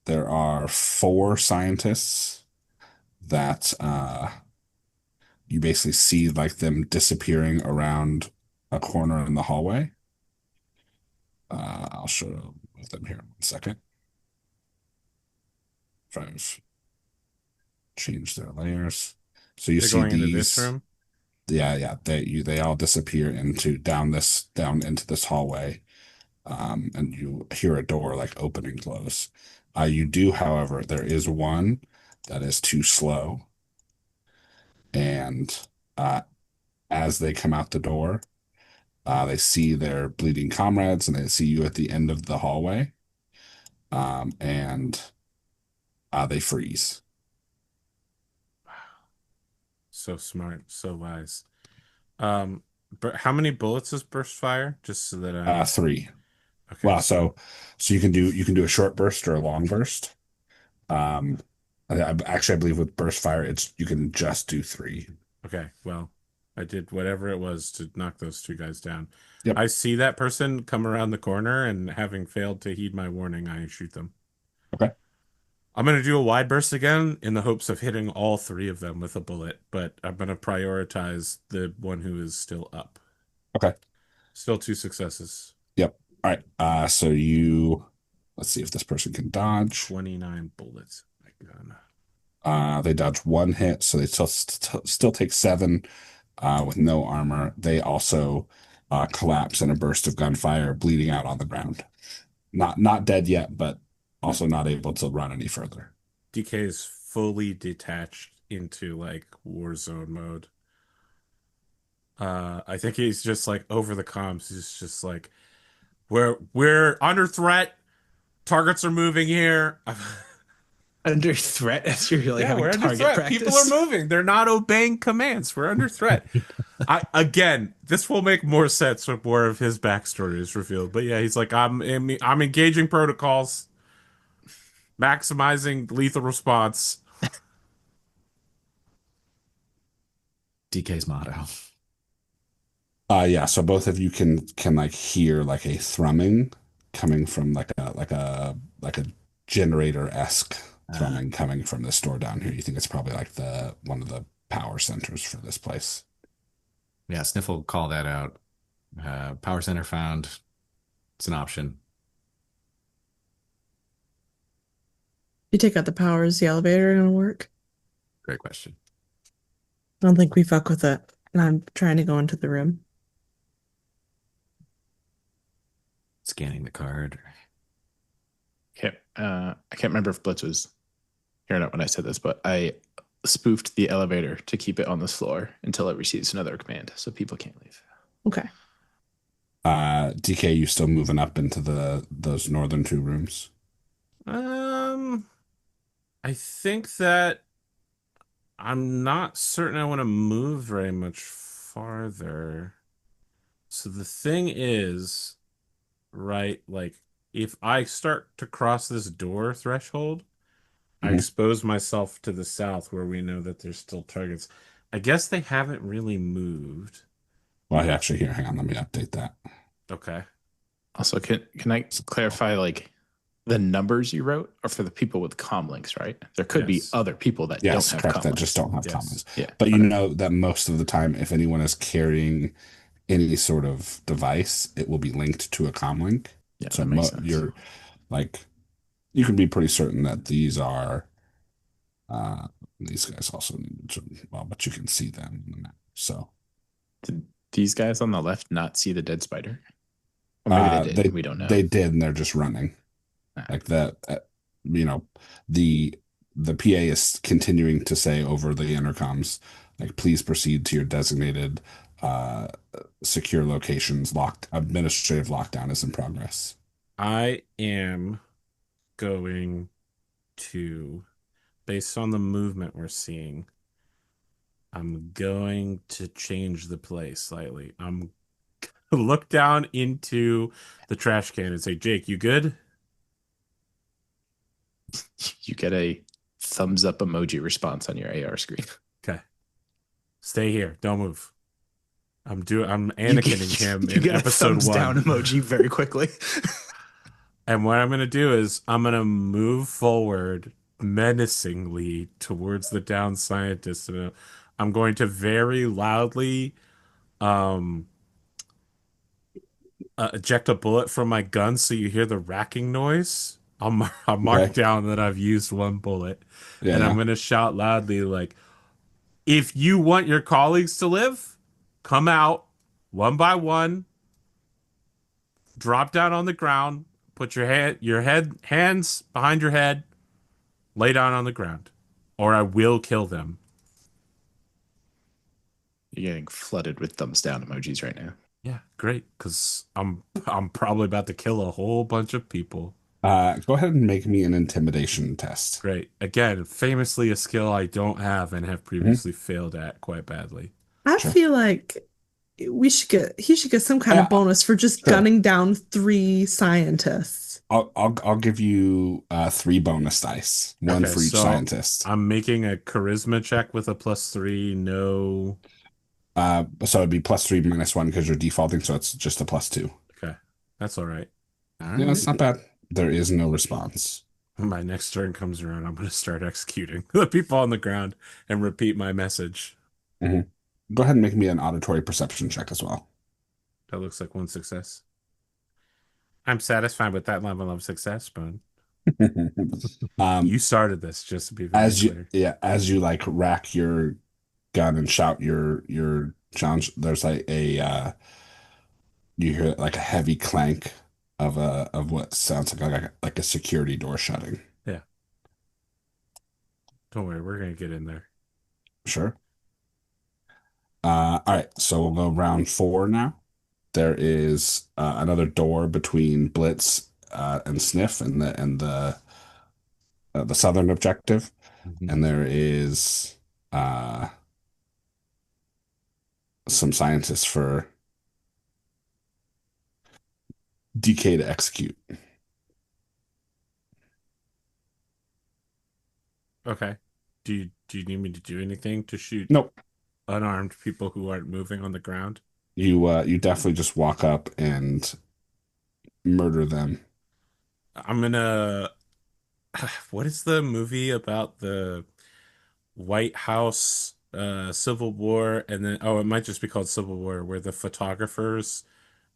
there are 4 scientists that you basically see like them disappearing around a corner in the hallway. I'll show them here in 1 second. Try to change their layers. So you
They're
see
going into this
these.
room.
Yeah. They all disappear down into this hallway. And you hear a door like open and close. You do, however, there is one that is too slow. And as they come out the door, they see their bleeding comrades and they see you at the end of the hallway. And they freeze.
So smart, so wise. But how many bullets is burst fire? Just so that I
3.
okay.
Wow, so you can do a short burst or a long burst. Um, actually, I believe with burst fire, you can just do 3.
Okay, well, I did whatever it was to knock those 2 guys down.
Yep.
I see that person come around the corner, and having failed to heed my warning, I shoot them.
Okay.
I'm going to do a wide burst again in the hopes of hitting all 3 of them with a bullet, but I'm going to prioritize the one who is still up.
Okay.
Still 2 successes.
Yep. All right. Let's see if this person can dodge.
29 bullets. My gun.
They dodge 1 hit, so they still take 7 with no armor. They also collapse in a burst of gunfire, bleeding out on the ground. Not dead yet, but also not able to run any further.
Decay is fully detached into like war zone mode. I think he's just like over the comms. He's just like, we're under threat. Targets are moving here.
Under threat as you're like
Yeah,
having
we're under
target
threat.
practice.
People are moving. They're not obeying commands. We're under threat. Again, this will make more sense when more of his backstory is revealed. But yeah, he's like, I'm engaging protocols, maximizing lethal response.
DK's motto.
Yeah, so both of you can like hear like a thrumming coming from like a generator-esque thrumming coming from this door down here. You think it's probably like the one of the power centers for this place.
Yeah, Sniff will call that out. Power center found. It's an option.
You take out the power, is the elevator gonna work?
Great question.
I don't think we fuck with it. And I'm trying to go into the room.
Scanning the card.
I can't remember if Blitz was hearing it when I said this, but I spoofed the elevator to keep it on this floor until it receives another command, so people can't leave.
Okay.
DK, you still moving up into those northern 2 rooms?
I think that I'm not certain I want to move very much farther. So the thing is, right, like if I start to cross this door threshold, I expose myself to the south where we know that there's still targets. I guess they haven't really moved.
Well, actually, here, hang on, let me update that.
Okay.
Also, can I clarify like the numbers you wrote are for the people with comm links, right? There could be
Yes.
other people that
Yes,
don't have
correct.
comm
That
links.
just don't have
Yes.
comments.
Yeah.
But you know that most of the time, if anyone is carrying any sort of device, it will be linked to a comm link.
Yeah,
So
that makes sense.
you're like, you can be pretty certain that these guys also need to, well, but you can see them in the map. So
Did these guys on the left not see the dead spider? Or maybe they did. We don't know.
They did, and they're just running.
Ah.
Like that, you know, the PA is continuing to say over the intercoms, like please proceed to your designated uh, secure locations. Locked administrative lockdown is in progress.
I am going to, based on the movement we're seeing, I'm going to change the play slightly. I'm look down into the trash can and say, Jake, you good?
You get a thumbs up emoji response on your AR screen.
Okay. Stay here. Don't move. I'm
You
Anakining him
you
in
get a
episode
thumbs down
1.
emoji very quickly.
And what I'm gonna do is I'm gonna move forward menacingly towards the down scientist, and I'm going to very loudly um eject a bullet from my gun so you hear the racking noise. I'll mark
Okay.
down that I've used one bullet,
Yeah,
and I'm
yeah.
gonna shout loudly like, if you want your colleagues to live, come out one by one, drop down on the ground, put hands behind your head, lay down on the ground, or I will kill them.
You're getting flooded with thumbs down emojis right now.
Yeah, great, because I'm probably about to kill a whole bunch of people.
Go ahead and make me an intimidation test.
Great. Again, famously a skill I don't have and have
Mhm.
previously failed at quite badly.
I
Sure.
feel like he should get some kind of
Yeah,
bonus for just
sure.
gunning down 3 scientists.
I'll give you 3 bonus dice, one
Okay,
for each
so
scientist.
I'm making a charisma check with a +3. No.
So it'd be +3 -1 because you're defaulting, so it's just a +2.
Okay, that's all right.
All
Yeah,
right.
that's not bad. There is no response.
When my next turn comes around, I'm going to start executing the people on the ground and repeat my message.
hmm Go ahead and make me an auditory perception check as well.
That looks like one success. I'm satisfied with that level of success, Spoon.
Um,
You started this, just to be very clear.
as you like rack your gun and shout your challenge, there's like you hear like a heavy clank of what sounds like a security door shutting.
Yeah. Don't worry, we're going to get in there.
Sure. All right, so we'll go round 4 now. There is another door between Blitz and Sniff and the southern objective,
Mhm.
and there is uh, some scientists for Decay to execute.
Okay. Do you need me to do anything to shoot
Nope.
unarmed people who aren't moving on the ground?
You definitely just walk up and murder them.
I'm gonna. What is the movie about the White House Civil War? And then, oh, it might just be called Civil War, where the photographers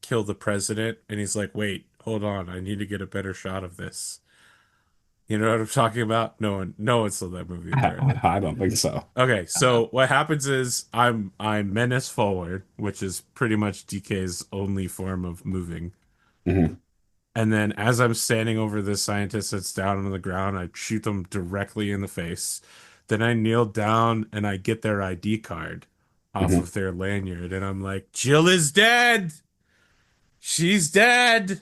kill the president, and he's like, "Wait, hold on, I need to get a better shot of this." You know what I'm talking about? No one saw that movie apparently.
I don't think so.
Okay, so what happens is I menace forward, which is pretty much DK's only form of moving.
Mhm.
And then as I'm standing over this scientist that's down on the ground, I shoot them directly in the face. Then I kneel down and I get their ID card off
Mhm.
of their lanyard, and I'm like, Jill is dead. She's dead.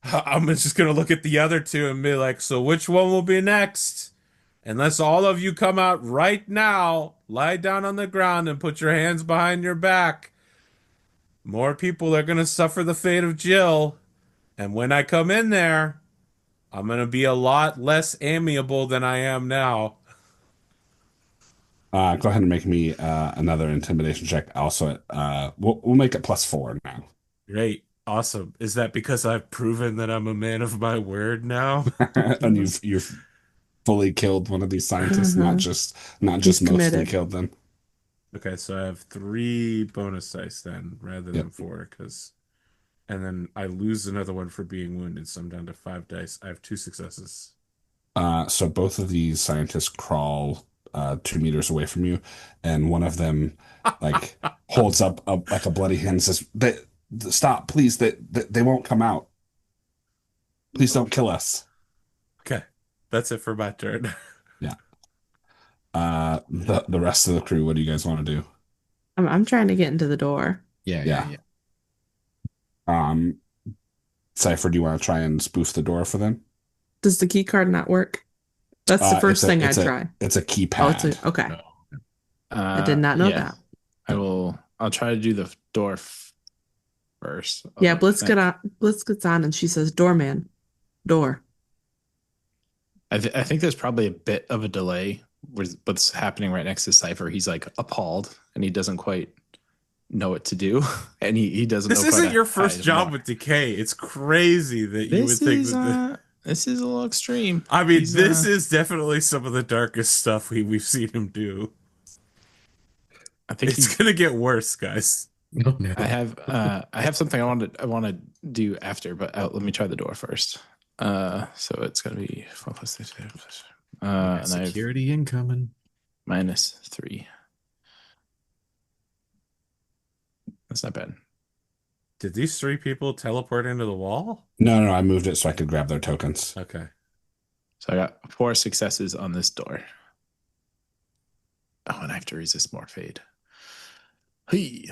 I'm just gonna look at the other two and be like, so which one will be next? Unless all of you come out right now, lie down on the ground and put your hands behind your back. More people are gonna suffer the fate of Jill. And when I come in there, I'm gonna be a lot less amiable than I am now.
Go ahead and make me another intimidation check. Also, we'll make it +4 now.
Great. Awesome. Is that because I've proven that I'm a man of my word now?
And you've fully killed one of these scientists,
Mhm.
not
He's
just mostly
committed.
killed them.
Okay, so I have 3 bonus dice then rather than
Yep.
4, because and then I lose another one for being wounded, so I'm down to 5 dice. I have 2 successes.
So both of these scientists crawl 2 meters away from you, and one of them like holds up like a bloody hand and says, Stop, please! They won't come out. Please don't kill us."
Okay, that's it for my turn.
Yeah. The rest of the crew, what do you guys want to do?
I'm trying to get into the door.
Yeah, yeah,
Yeah.
yeah.
Um, Cipher, do you want to try and spoof the door for them?
Does the key card not work? That's the
It's
first
a
thing
it's
I'd
a
try.
it's a
Oh, it's
keypad.
a okay.
No.
I did not know
Yeah,
that.
I will. I'll try to do the door first.
Yeah,
I think.
Blitz gets on and she says, "Doorman, door."
I think there's probably a bit of a delay with what's happening right next to Cipher. He's like appalled and he doesn't quite know what to do, and he doesn't
This
know quite
isn't your
how
first
to
job
more.
with Decay. It's crazy that you would
This
think
is
that
this is a little extreme.
I mean,
He's
this is definitely some of the darkest stuff we've seen him do.
I think
It's
he's
gonna get worse, guys.
No, no.
I have something I want to do after, but let me try the door first. So it's gonna be 4 plus 6. And I have
Security incoming.
-3. That's not bad.
Did these three people teleport into the wall?
No, I moved it so I could grab their tokens.
Okay.
So I got 4 successes on this door. Oh, and I have to resist more fade. Hey.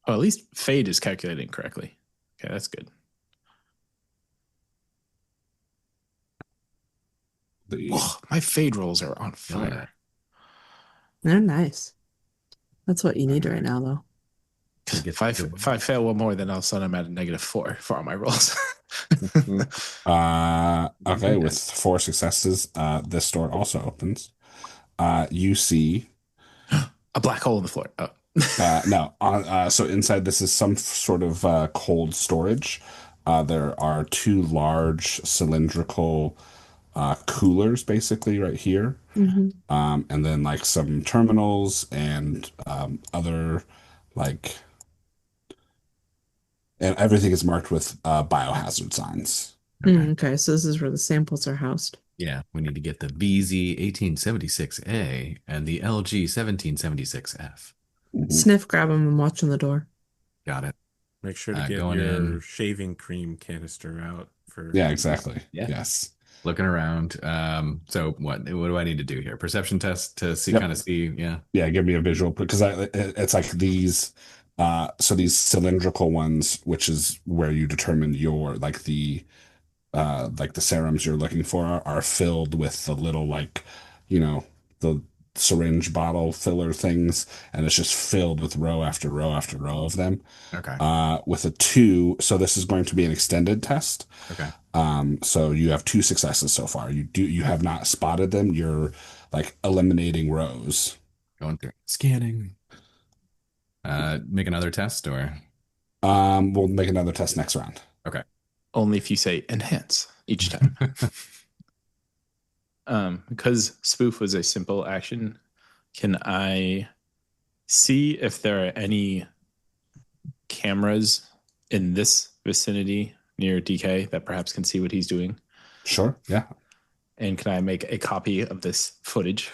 Oh, at least fade is calculating correctly. Okay, that's good. Oh, my fade rolls are on fire.
They're nice. That's what you need right now, though.
If I fail one more, then all of a sudden I'm at a -4 for all my rolls.
Okay, with 4 successes, this door also opens. You see
A black hole in the floor. Oh.
no, so inside this is some sort of cold storage. There are 2 large cylindrical coolers basically right here.
Mm-hmm.
And then like some terminals and other like, and everything is marked with biohazard signs.
Okay, so this is where the samples are housed.
Yeah, we need to get the BZ 1876A and the LG 1776F.
Mhm.
Sniff, grab him and watch on the door.
Got it.
Make sure to get
Going
your
in.
shaving cream canister out for.
Yeah, exactly.
Yeah.
Yes.
Looking around. So what do I need to do here? Perception test to see,
Yep.
kind of see. Yeah.
Yeah, give me a visual because it's like these so these cylindrical ones, which is where you determine your like the serums you're looking for are filled with the little like, you know, the syringe bottle filler things, and it's just filled with row after row after row of them.
Okay.
With a 2, so this is going to be an extended test.
Okay.
So you have 2 successes so far. You have not spotted them. You're like eliminating rows.
Going through scanning. Make another test or
We'll make another test next round.
okay.
Only if you say enhance each time. Because spoof was a simple action, can I see if there are any cameras in this vicinity near Decay that perhaps can see what he's doing?
Sure. Yeah.
And can I make a copy of this footage?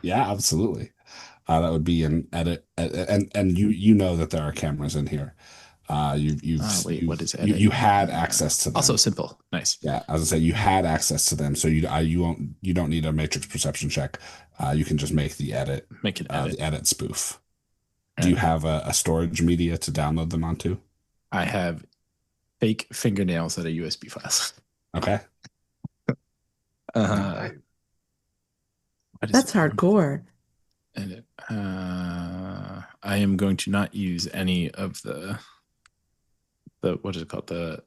Yeah, absolutely. That would be an edit, and you know that there are cameras in here.
What is edit?
You had access to them.
Also simple. Nice.
Yeah, as I say, you had access to them, so you don't need a matrix perception check. You can just make the edit,
Make an edit.
the edit spoof. Do you have a storage media to download them onto?
I have fake fingernails that are USB files.
Okay.
That's hardcore.
Edit. I am going to not use any of the what is it called, the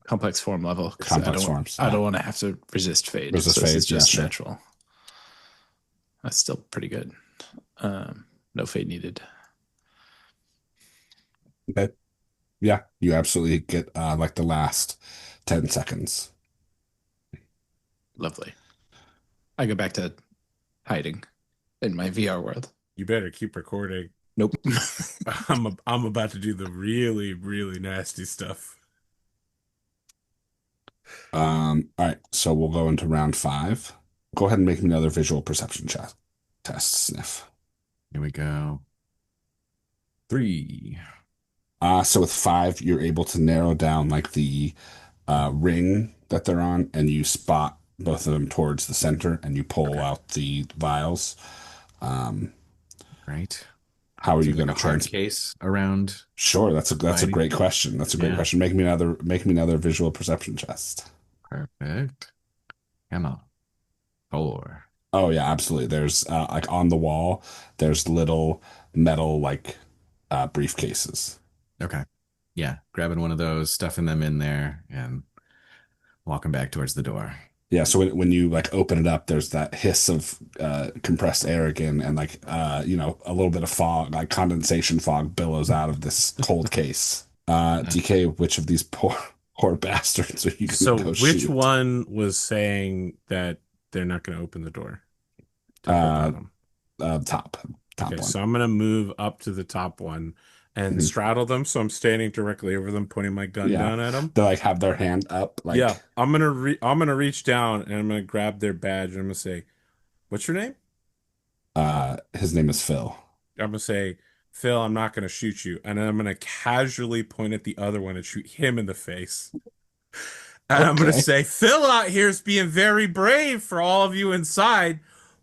complex form level, because
Complex forms.
I don't want to have to resist fade.
Resist
so this
fade,
is just
yeah, sure.
natural. That's still pretty good. No fade needed.
Okay. Yeah, you absolutely get like the last 10 seconds.
Lovely. I go back to hiding in my VR world.
You better keep recording.
Nope.
I'm about to do the really, really nasty stuff.
All right, so we'll go into round 5. Go ahead and make me another visual perception test, Sniff.
Here we go. 3.
So with 5, you're able to narrow down like the ring that they're on, and you spot both of them towards the center, and you pull
Okay.
out the vials. Um,
Right.
how are
Is
you
there
going
like
to
a hard
trans?
case around
Sure, that's a
hiding?
great question. That's a great
Yeah.
question. Make me another visual perception test.
Perfect. Come on. 4.
Oh yeah, absolutely. There's like on the wall, there's little metal like briefcases.
Okay. Yeah. Grabbing one of those, stuffing them in there, and walking back towards the door.
Yeah, so when you like open it up, there's that hiss of compressed air again, and like a little bit of fog, like condensation fog, billows out of this cold case. DK, which of these poor bastards are you gonna
So
go
which
shoot?
one was saying that they're not going to open the door? Top or
Uh,
bottom?
top
Okay,
one.
so I'm gonna move up to the top one and
Mhm.
straddle them, so I'm standing directly over them, pointing my gun
Yeah,
down at them.
they like have their hand up,
Yeah,
like
I'm gonna reach down and I'm gonna grab their badge and I'm gonna say, "What's your name?"
his name is Phil.
I'm gonna say, "Phil, I'm not gonna shoot you," and then I'm gonna casually point at the other one and shoot him in the face. And I'm gonna
Okay.
say, "Phil out here is being very brave for all of you inside,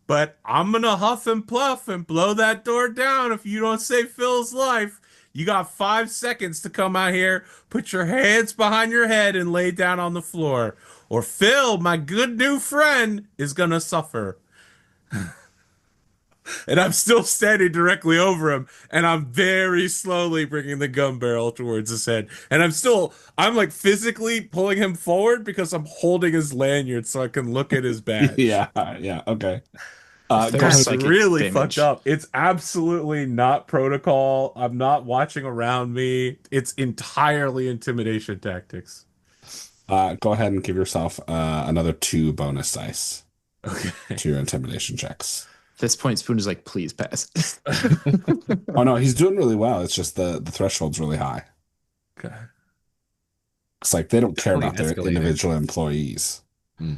but I'm gonna huff and puff and blow that door down if you don't save Phil's life. You got 5 seconds to come out here, put your hands behind your head, and lay down on the floor, or Phil, my good new friend, is gonna suffer." And I'm still standing directly over him, and I'm very slowly bringing the gun barrel towards his head. And I'm like physically pulling him forward because I'm holding his lanyard so I can look at his badge.
Yeah, yeah, okay.
If
Go
there's
It's
ahead.
psychic
really fucked
damage,
up. It's absolutely not protocol. I'm not watching around me. It's entirely intimidation tactics.
Go ahead and give yourself another 2 bonus dice
Okay.
to your intimidation checks.
at this point, Spoon is like, please pass.
Oh no, he's doing really well. It's just the threshold's really high.
Okay.
It's like they don't care
Definitely
about their
escalated.
individual employees.
Hmm.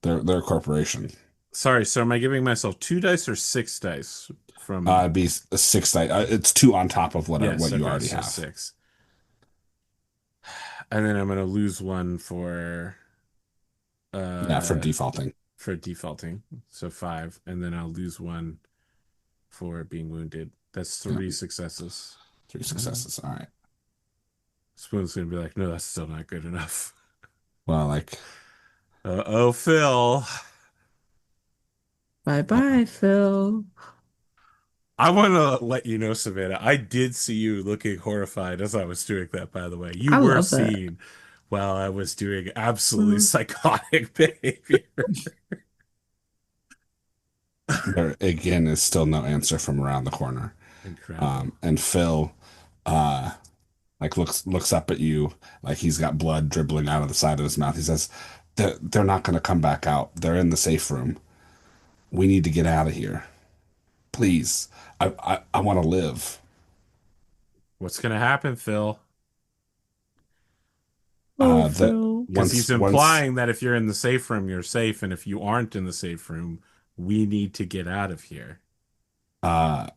They're a corporation.
Sorry, so am I giving myself 2 dice or 6 dice from?
It'd be a 6 dice. It's 2 on top of
Yes,
what you
okay,
already
so
have.
6. And then I'm gonna lose one
Yeah, for
uh
defaulting.
for defaulting. So 5. And then I'll lose one for being wounded. That's
Yeah,
3 successes.
3 successes. All right.
Spoon's gonna be like, no, that's still not good enough.
Well, like,
Oh, Phil.
Bye
uh,
bye, Phil.
I want to let you know, Savannah, I did see you looking horrified as I was doing that, by the way. You
I
were
love that.
seen while I was doing absolutely
Mhm.
psychotic behavior.
there again is still no answer from around the corner.
Incredible.
And Phil, uh, like looks up at you, like he's got blood dribbling out of the side of his mouth. He says, they're not going to come back out. They're in the safe room. We need to get out of here. Please. I want to live.
What's gonna happen, Phil?
Oh,
The
Phil.
Because he's
once
implying that if you're in the safe room, you're safe, and if you aren't in the safe room, we need to get out of here.
uh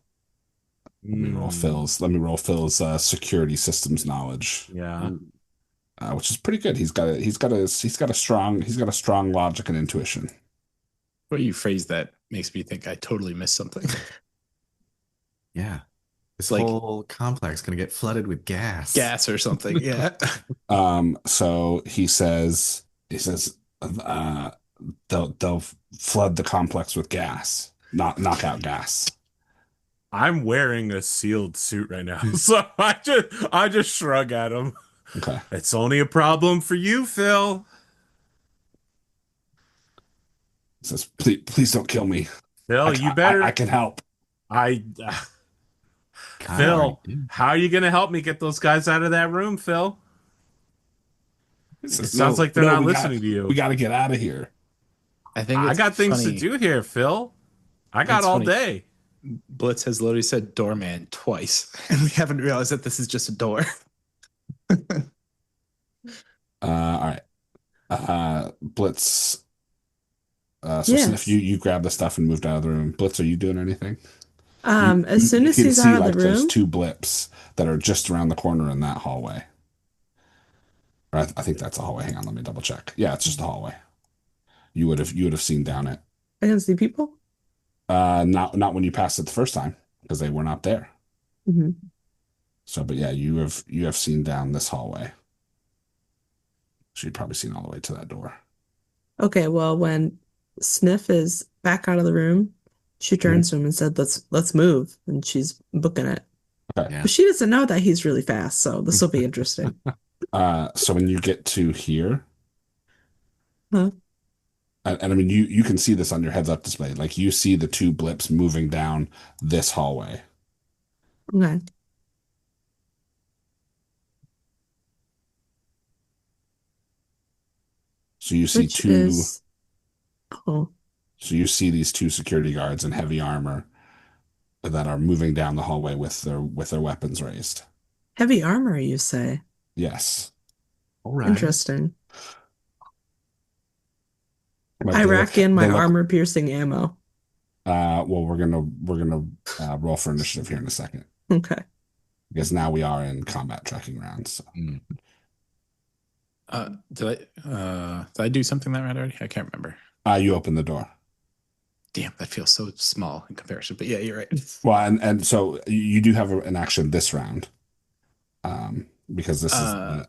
Hmm.
Let me roll Phil's security systems knowledge.
Yeah.
Which is pretty good. He's got a strong logic and intuition.
The way you phrase that makes me think I totally missed something.
Yeah. This
Like
whole complex gonna get flooded with gas.
gas or something. Yeah.
So he says uh they'll flood the complex with gas, not knockout gas.
I'm wearing a sealed suit right now, so I just shrug at him.
Okay.
It's only a problem for you, Phil.
He says, please don't kill me.
Phil, you
I
better.
can help.
I,
Kind of already
Phil,
did.
how are you gonna help me get those guys out of that room, Phil?
He
It
says,
sounds
no,
like they're
no,
not listening to
we
you.
got to get out of here.
I think
I
it's
got things to
funny.
do here, Phil. I
I think
got
it's
all
funny.
day.
Blitz has literally said doorman twice, and we haven't realized that this is just a door.
All right. Blitz. So Sniff,
Yes.
you grab the stuff and moved out of the room. Blitz, are you doing anything?
As soon
You
as
can
he's
see
out of the
like those
room,
2 blips that are just around the corner in that hallway. Or I think that's a hallway. Hang on, let me double check. Yeah, it's just a hallway. you would have seen down it.
I can see people.
Not when you passed it the first time because they were not there.
Hmm.
So, but yeah, you have seen down this hallway. So you've probably seen all the way to that door.
Okay, well, when Sniff is back out of the room, she turns to him and said, "Let's move," and she's booking it.
Okay.
Yeah.
But she doesn't know that he's really fast, so this will be interesting.
So when you get to here,
Huh?
and I mean you can see this on your heads up display. Like you see the two blips moving down this hallway.
Okay.
So you see
Which
two.
is oh,
So you see these two security guards in heavy armor that are moving down the hallway with their weapons raised.
heavy armor, you say?
Yes.
All right.
Interesting.
Like
I
they
rack
look,
in my
they look,
armor-piercing ammo.
well, we're gonna roll for initiative here in a second
Okay.
because now we are in combat tracking rounds. So.
Mm.
Did I do something that round already? I can't remember.
You open the door.
Damn, that feels so small in comparison. But yeah, you're right.
Well, and so you do have an action this round, because this is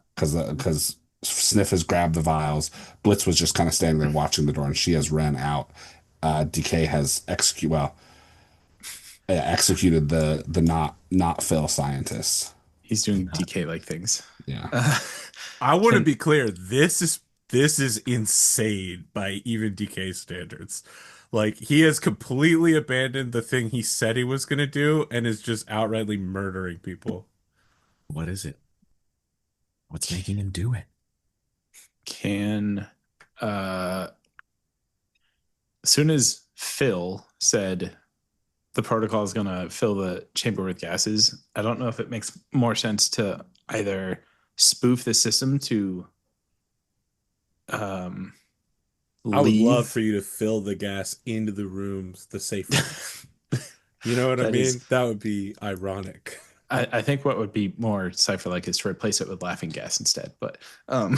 because Sniff has grabbed the vials. Blitz was just kind of standing there watching the door, and she has ran out. Decay has executed the not Phil scientist.
He's doing DK like things.
Yeah.
I want to be clear. This is insane by even DK standards. Like he has completely abandoned the thing he said he was going to do and is just outrightly murdering people.
What is it? What's making him do it?
Can as soon as Phil said the protocol is going to fill the chamber with gases, I don't know if it makes more sense to either spoof the system to
I would love for you to fill the gas into the rooms, the safe rooms. You know what I mean? That would be ironic.
I think what would be more Cipher-like is to replace it with laughing gas instead. But
You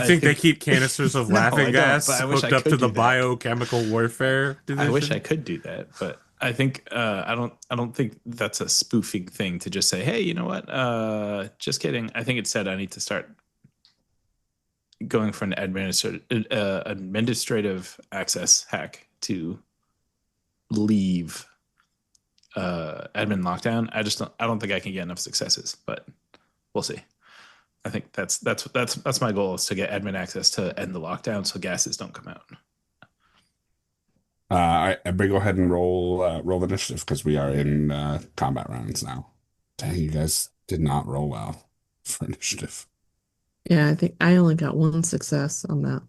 think they keep canisters of
No, I
laughing
don't,
gas
but I wish
hooked
I
up
could
to the
do that.
biochemical warfare division?
I wish I could do that, but I think I don't think that's a spoofing thing to just say, hey, you know what? Just kidding. I think it said I need to start going for an administrative access hack to leave admin lockdown. I don't think I can get enough successes, but we'll see. I think that's my goal is to get admin access to end the lockdown so gases don't come out.
All right, everybody go ahead and roll initiative because we are in combat rounds now. Dang, you guys did not roll well for initiative.
Yeah, I think I only got one success on that.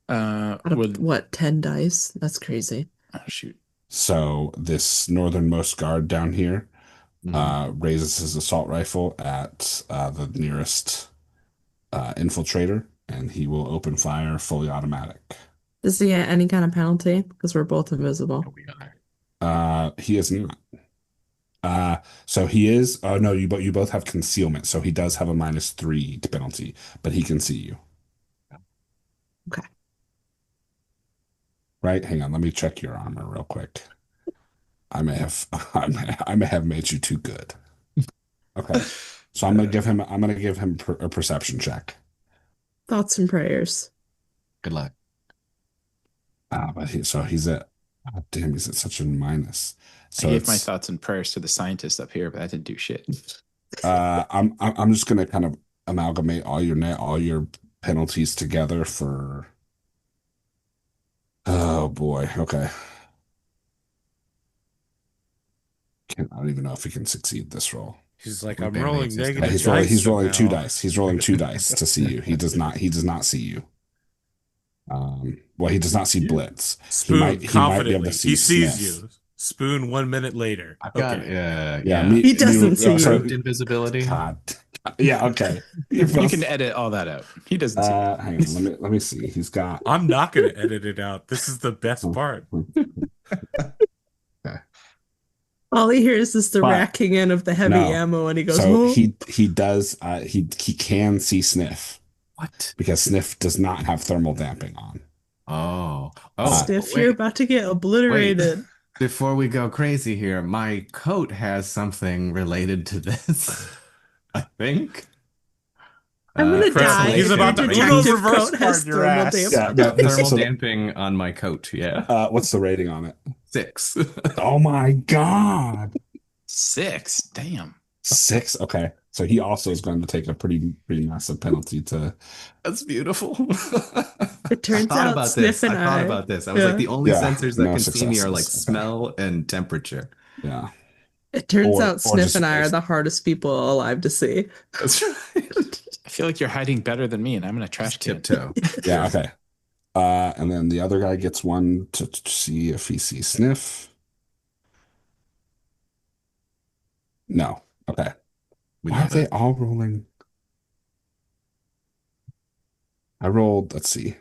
Out of
Would
what, 10 dice? That's crazy.
oh, shoot.
So this northernmost guard down here
Mhm.
raises his assault rifle at the nearest infiltrator, and he will open fire fully automatic.
Does he get any kind of penalty? Because we're both invisible.
We are.
He is not. So he is. Oh no, you both have concealment, so he does have a -3 to penalty, but he can see you.
Okay.
Right? Hang on, let me check your armor real quick. I may have I may have made you too good. Okay. So I'm gonna give him a perception check.
Thoughts and prayers.
Good luck.
But he's at oh, damn, he's at such a minus. So
I gave my
it's
thoughts and prayers to the scientist up here, but that didn't do shit.
I'm just gonna kind of amalgamate all your penalties together for oh boy, okay. I don't even know if he can succeed this roll.
He's like,
We
I'm
barely
rolling
exist.
negative
He's
dice
rolling two
somehow.
dice. He's rolling 2 dice to see you. He does not see you. Well, he does not see Blitz.
Spoon,
he might be
confidently.
able to see
He sees
Sniff.
you. Spoon 1 minute later.
I've got
Okay.
Yeah,
He doesn't see you.
so-
Moved invisibility.
God. Yeah, okay.
You can edit all that out. He doesn't see it.
Hang on, let me see. He's got
I'm not going to edit it out. This is the best part.
All he hears is the
But-
racking in of the heavy
No.
ammo, and he goes,
so
"Oh."
he does he can see Sniff
What?
because Sniff does not have thermal damping on.
Oh,
Uh,
oh,
Sniff, you're
wait,
about to get
wait.
obliterated.
Before we go crazy here, my coat has something related to this, I think.
I'm gonna
Crap,
die
he's
if your
about to
Rating.
Uno
detective
reverse
coat has
card your
thermal
ass.
yeah,
damping.
no, this
Thermal
so
damping on my coat. Yeah.
what's the rating on it?
6.
Oh my God.
6. Damn.
6. Okay. So he also is going to take a pretty massive penalty to
That's beautiful.
It
I
turns
thought
out
about
Sniff
this.
and
I thought
I,
about this. I was like,
yeah.
the only
yeah,
sensors that
no
can see me are like
successes. Okay.
smell and temperature.
Yeah.
It turns out
Or
Sniff
just
and I are the hardest people alive to see.
That's right.
I feel like you're hiding better than me, and I'm in a trash
Just
can.
tiptoe.
yeah, okay. And then the other guy gets one to see if he sees Sniff. No. Okay.
We
Why are
love
they
it.
all rolling? I rolled, let's see.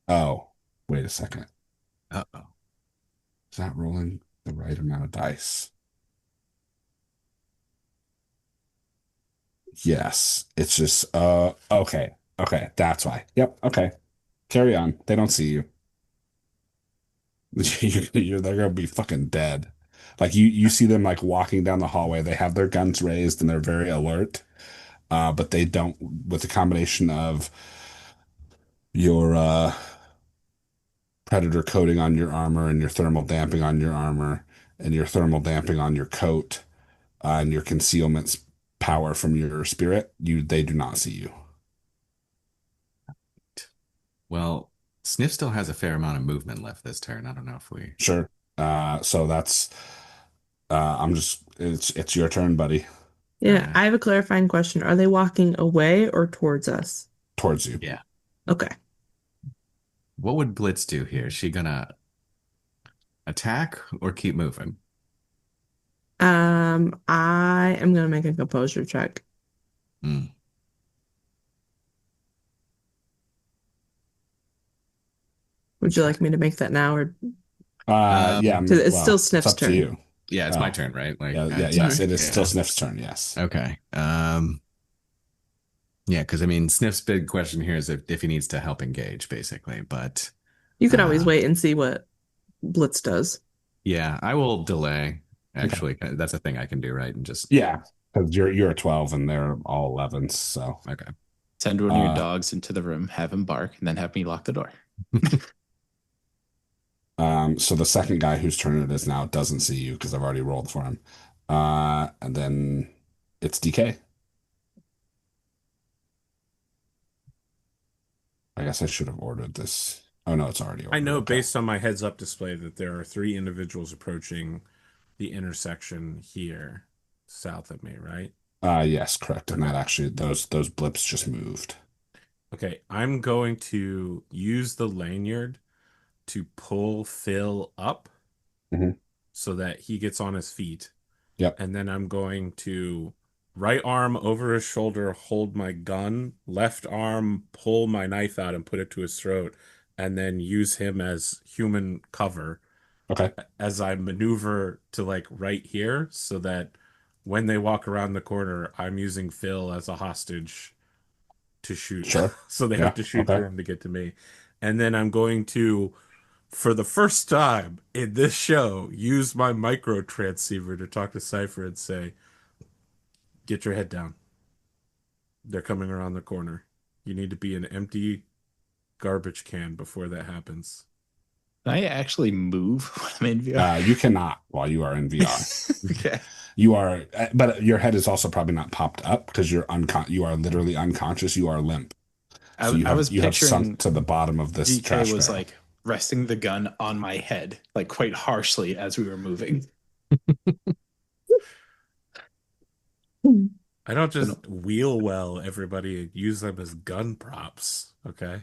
Oh, wait a second.
Uh-oh.
Is that rolling the right amount of dice? Yes. It's just okay. Okay, that's why. Yep, okay. Carry on. They don't see you. They're gonna be fucking dead. Like you see them like walking down the hallway. They have their guns raised and they're very alert. But they don't with the combination of your predator coating on your armor and your thermal damping on your armor and your thermal damping on your coat and your concealment's power from your spirit, they do not see you.
Well, Sniff still has a fair amount of movement left this turn. I don't know if we.
Sure. So that's I'm just it's your turn, buddy.
Yeah, I have a clarifying question. Are they walking away or towards us?
Towards you.
Yeah.
Okay.
What would Blitz do here? Is she gonna attack or keep moving?
I am gonna make a composure check.
Hmm.
Would you like me to make that now or
Yeah,
because it's still
well, it's
Sniff's
up to
turn?
you.
Yeah, it's
Oh,
my turn, right? Like,
yeah,
sorry.
yes, it is still
Yeah.
Sniff's turn, yes.
Okay. Yeah, because I mean, Sniff's big question here is if he needs to help engage, basically. But
You can always
uh,
wait and see what Blitz does.
yeah, I will delay. Actually, that's a thing I can do, right? And just
Yeah, because you're a 12 and they're all 11s, so
okay.
Send one of your dogs into the room, have him bark, and then have me lock the door.
so the second guy whose turn it is now doesn't see you because I've already rolled for him. And then it's Decay. I guess I should have ordered this. Oh no, it's already ordered.
I know
Okay.
based on my heads up display that there are 3 individuals approaching the intersection here south of me, right?
Yes, correct. And that actually those blips just moved.
Okay, I'm going to use the lanyard to pull Phil up
Mhm.
so that he gets on his feet.
Yep.
And then I'm going to right arm over his shoulder, hold my gun, left arm pull my knife out and put it to his throat, and then use him as human cover
Okay.
as I maneuver to like right here so that when they walk around the corner, I'm using Phil as a hostage to shoot.
Sure.
So they
Yeah.
have to shoot
Okay.
through him to get to me. And then I'm going to, for the first time in this show, use my micro transceiver to talk to Cipher and say, get your head down. They're coming around the corner. You need to be an empty garbage can before that happens.
Can I actually move when I'm in VR?
You cannot while you are in VR.
Okay.
You are, but your head is also probably not popped up because you are literally unconscious. You are limp. So
I was
you have
picturing
sunk to the bottom of this
DK
trash
was
barrel.
like resting the gun on my head, like quite harshly as we were moving.
I don't just wheel well everybody, use them as gun props. Okay.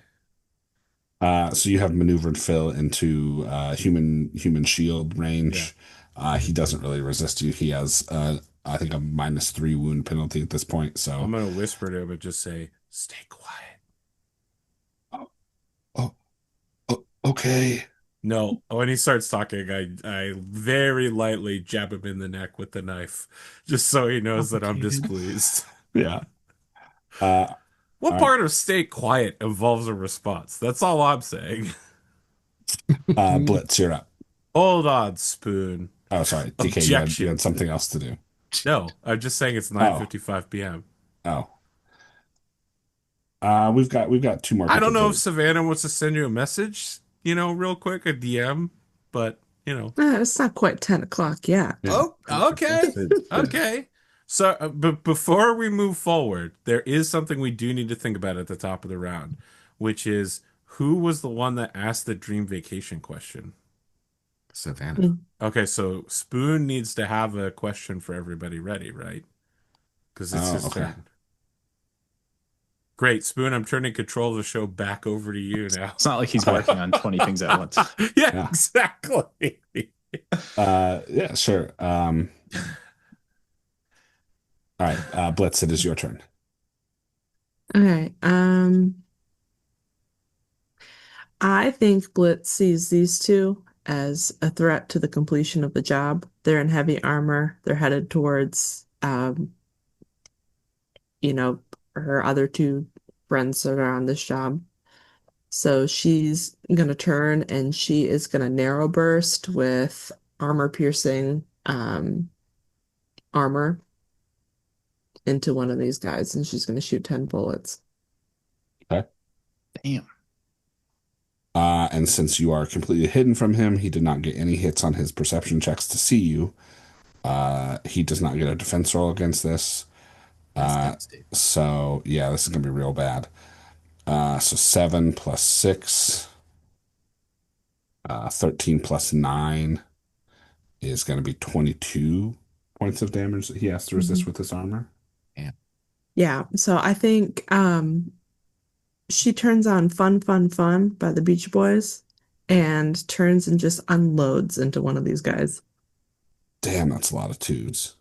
So you have maneuvered Phil into human shield range. He doesn't really resist you. He has I think a -3 wound penalty at this point. So
I'm gonna whisper to him and just say, stay quiet.
oh, okay.
No, when he starts talking, I very lightly jab him in the neck with the knife, just so he knows that I'm displeased.
Yeah. Uh,
What
All right.
part of stay quiet involves a response? That's all I'm saying.
Blitz, you're up.
Hold on, Spoon.
Oh, sorry. DK, you
Objection.
had something else to do.
No, I'm just saying it's
Oh,
9:55 p.m.
oh. We've got two more
I don't
people
know if
to.
Savannah wants to send you a message, real quick, a DM, but.
It's not quite 10 o'clock yet.
Yeah.
Oh, okay. Okay. So, but before we move forward, there is something we do need to think about at the top of the round, which is who was the one that asked the dream vacation question?
Savannah.
Mm.
Okay, so Spoon needs to have a question for everybody ready, right? Because it's
Oh,
his
okay.
turn. Great, Spoon, I'm turning control of the show back over to you now.
It's not like he's working on 20 things at once.
Yeah,
Yeah.
exactly.
Yeah, sure. All right, Blitz, it is your turn.
Okay. I think Blitz sees these two as a threat to the completion of the job. They're in heavy armor. They're headed towards, you know, her other two friends that are on this job. So she's gonna turn and she is gonna narrow burst with armor piercing armor into one of these guys, and she's gonna shoot 10 bullets.
Okay.
Damn.
And since you are completely hidden from him, he did not get any hits on his perception checks to see you. He does not get a defense roll against this.
That's devastating.
So yeah, this is gonna be real bad. So 7 plus 6, 13 plus 9 is gonna be 22 points of damage that he has to resist with this armor.
Yeah, so I think she turns on Fun Fun Fun by the Beach Boys and turns and just unloads into one of these guys.
Damn, that's a lot of twos.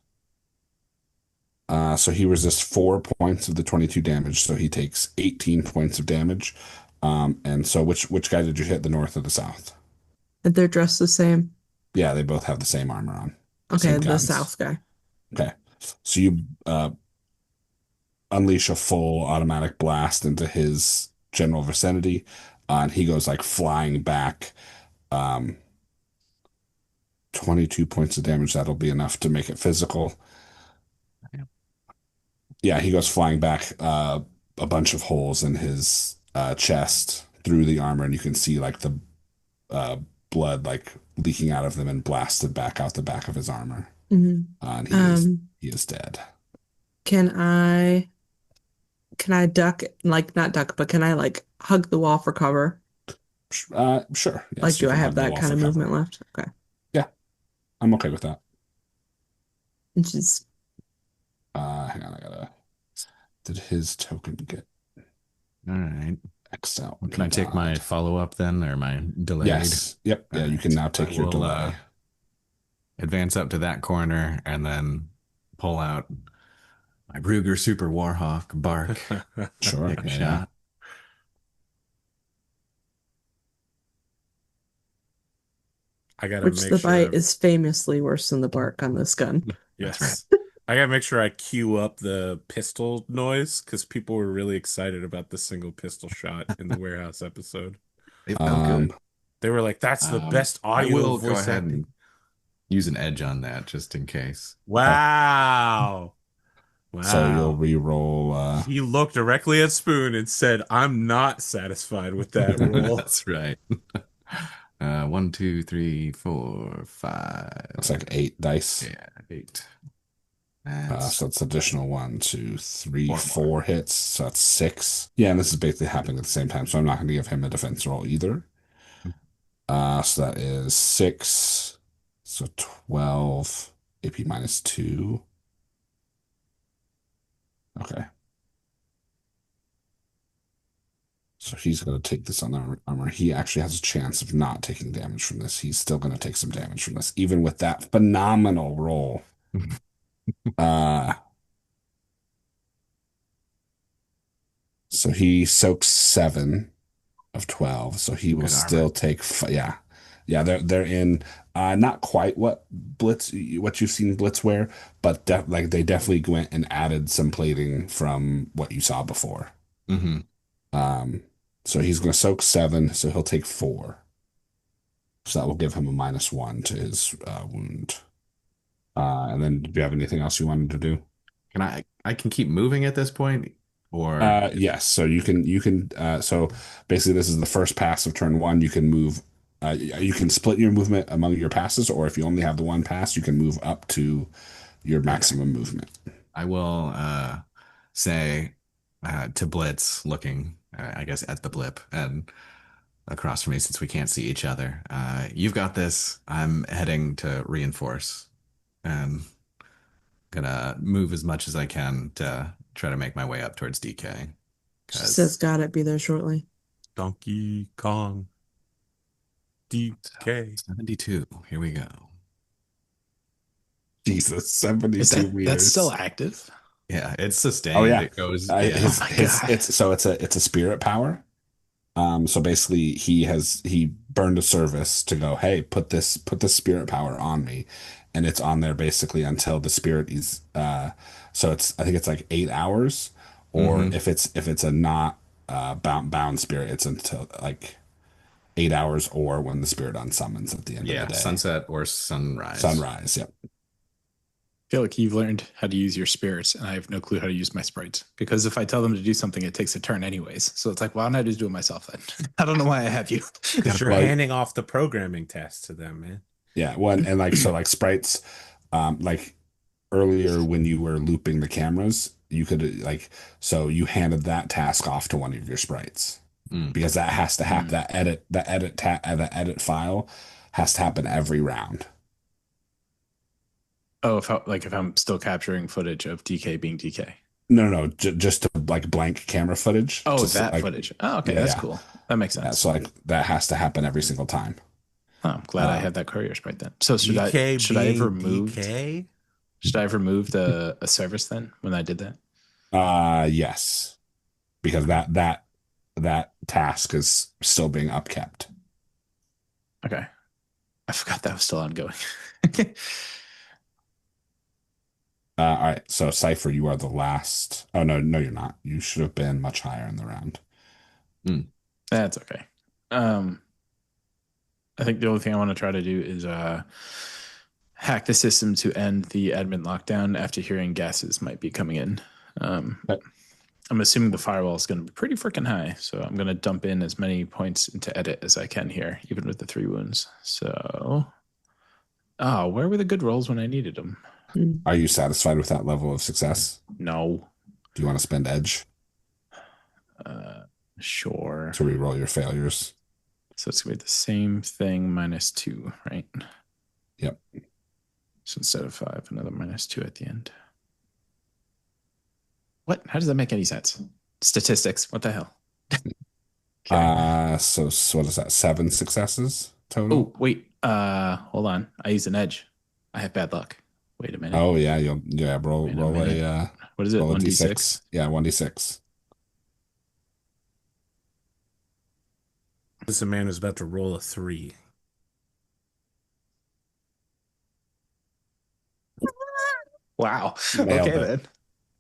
So he resists 4 points of the 22 damage, so he takes 18 points of damage. And so which guy did you hit, the north or the south?
And they're dressed the same.
Yeah, they both have the same armor on.
Okay,
Same
the
guns.
South guy.
Okay. So you unleash a full automatic blast into his general vicinity, and he goes like flying back. 22 points of damage, that'll be enough to make it physical. Yeah, he goes flying back a bunch of holes in his chest through the armor, and you can see like the blood like leaking out of them and blasted back out the back of his armor.
Mhm.
And he is dead.
Can I duck, like not duck, but can I like hug the wall for cover?
Sure. Yes,
Like,
you
do I
can
have
hug the
that
wall
kind
for
of
cover.
movement left? Okay.
Yeah, I'm okay with that.
And she's
Hang on, I gotta. Did his token get
All right.
X'd out?
Can I take my follow-up then, or my delayed?
Yes. Yep. Yeah, you can now take
I
your
will,
delay.
Advance up to that corner and then pull out my Ruger Super Warhawk bark.
Sure.
Take a
Yeah.
shot.
I gotta
which
make
the
sure.
bite is famously worse than the bark on this gun.
Yes. I gotta make sure I cue up the pistol noise because people were really excited about the single pistol shot in the warehouse episode.
It felt good.
They were like, "That's the best
I
audio
will
voice
go ahead
acting."
and use an edge on that just in case.
Wow.
So you'll
Wow.
re-roll.
He looked directly at Spoon and said, "I'm not satisfied with that roll."
That's right. 1, 2, 3, 4, 5.
Looks like 8 dice.
Yeah, 8.
So it's additional 1, 2, 3,
Four
4 hits. So that's 6. Yeah, and this is basically happening at the same time. So I'm not going to give him a defense roll either. So that is 6. So 12. AP minus 2. Okay. So he's going to take this on armor. He actually has a chance of not taking damage from this. He's still going to take some damage from this, even with that phenomenal roll. So he soaks 7 of 12. So he will
Good
still
armor.
take, yeah. Yeah, they're in not quite what you've seen Blitz wear, but like they definitely went and added some plating from what you saw before.
Mm-hmm.
Um, so he's going to soak 7, so he'll take 4. So that will give him a -1 to his wound. And then, do you have anything else you wanted to do?
Can I can keep moving at this point, or
Yes. So you can. So basically, this is the first pass of turn 1. You can move. You can split your movement among your passes, or if you only have the one pass, you can move up to your
okay.
maximum movement.
I will say to Blitz, looking, I guess, at the blip and across from me since we can't see each other. You've got this. I'm heading to reinforce and gonna move as much as I can to try to make my way up towards DK.
She says,
Because
"Got it. Be there shortly."
Donkey Kong, DK.
72, here we go.
Jesus,
Is
72
that's still
meters.
active?
Yeah, it's
Oh
sustained.
yeah.
It goes,
Uh,
yeah.
Oh
his
my
his
God.
it's a spirit power. So basically he burned a service to go, hey, put this spirit power on me. And it's on there basically until the spirit is so it's I think it's like 8 hours, or
Hmm.
if it's a not bound spirit, it's until like 8 hours, or when the spirit unsummons at the end of the
Yeah,
day.
sunset or sunrise.
Sunrise, yep.
I feel like you've learned how to use your spirits, and I have no clue how to use my sprites. Because if I tell them to do something, it takes a turn anyways. So it's like, why don't I just do it myself then? I don't know why I have you.
Because you're
Well,
handing off the programming test to them, man.
yeah, one and like so like sprites, like earlier when you were looping the cameras, you could like so you handed that task off to one of your sprites
Mm.
because that has to happen.
Hmm.
The edit file has to happen every round.
Oh, if I'm still capturing footage of DK being DK.
No, no, no, just to like blank camera footage.
Oh,
Just
that
like
footage. Oh, okay,
yeah,
that's
yeah,
cool. That makes
yeah.
sense.
So like that has to happen every single time.
Oh, I'm glad I
Uh,
had that courier sprite then. So
DK
should I have
being
removed
DK?
should I have removed a service then when I did that?
yes, because that task is still being upkept.
Okay. I forgot that was still ongoing.
All right, so Cipher, you are the last. Oh no, no, you're not. You should have been much higher in the round.
Mm.
That's okay. Um, I think the only thing I want to try to do is hack the system to end the admin lockdown after hearing gases might be coming in. Um,
Okay.
I'm assuming the firewall is going to be pretty freaking high, so I'm going to dump in as many points into edit as I can here, even with the 3 wounds. So, where were the good rolls when I needed them?
Mm.
Are you satisfied with that level of success?
No.
Do you want to spend edge
Uh, sure.
to reroll your failures?
So it's going to be the same thing -2, right?
Yep.
So instead of 5, another -2 at the end. What? How does that make any sense? Statistics. What the hell? Okay.
So what is that? 7 successes total?
Oh, wait. Hold on. I used an edge. I have bad luck. Wait a minute.
Oh yeah, yeah, roll
Wait a
roll
minute.
a
What is it?
roll a
1d6?
d6. Yeah, 1d6.
This is a man who's about to roll a 3.
Wow.
Nailed
Okay
it.
then.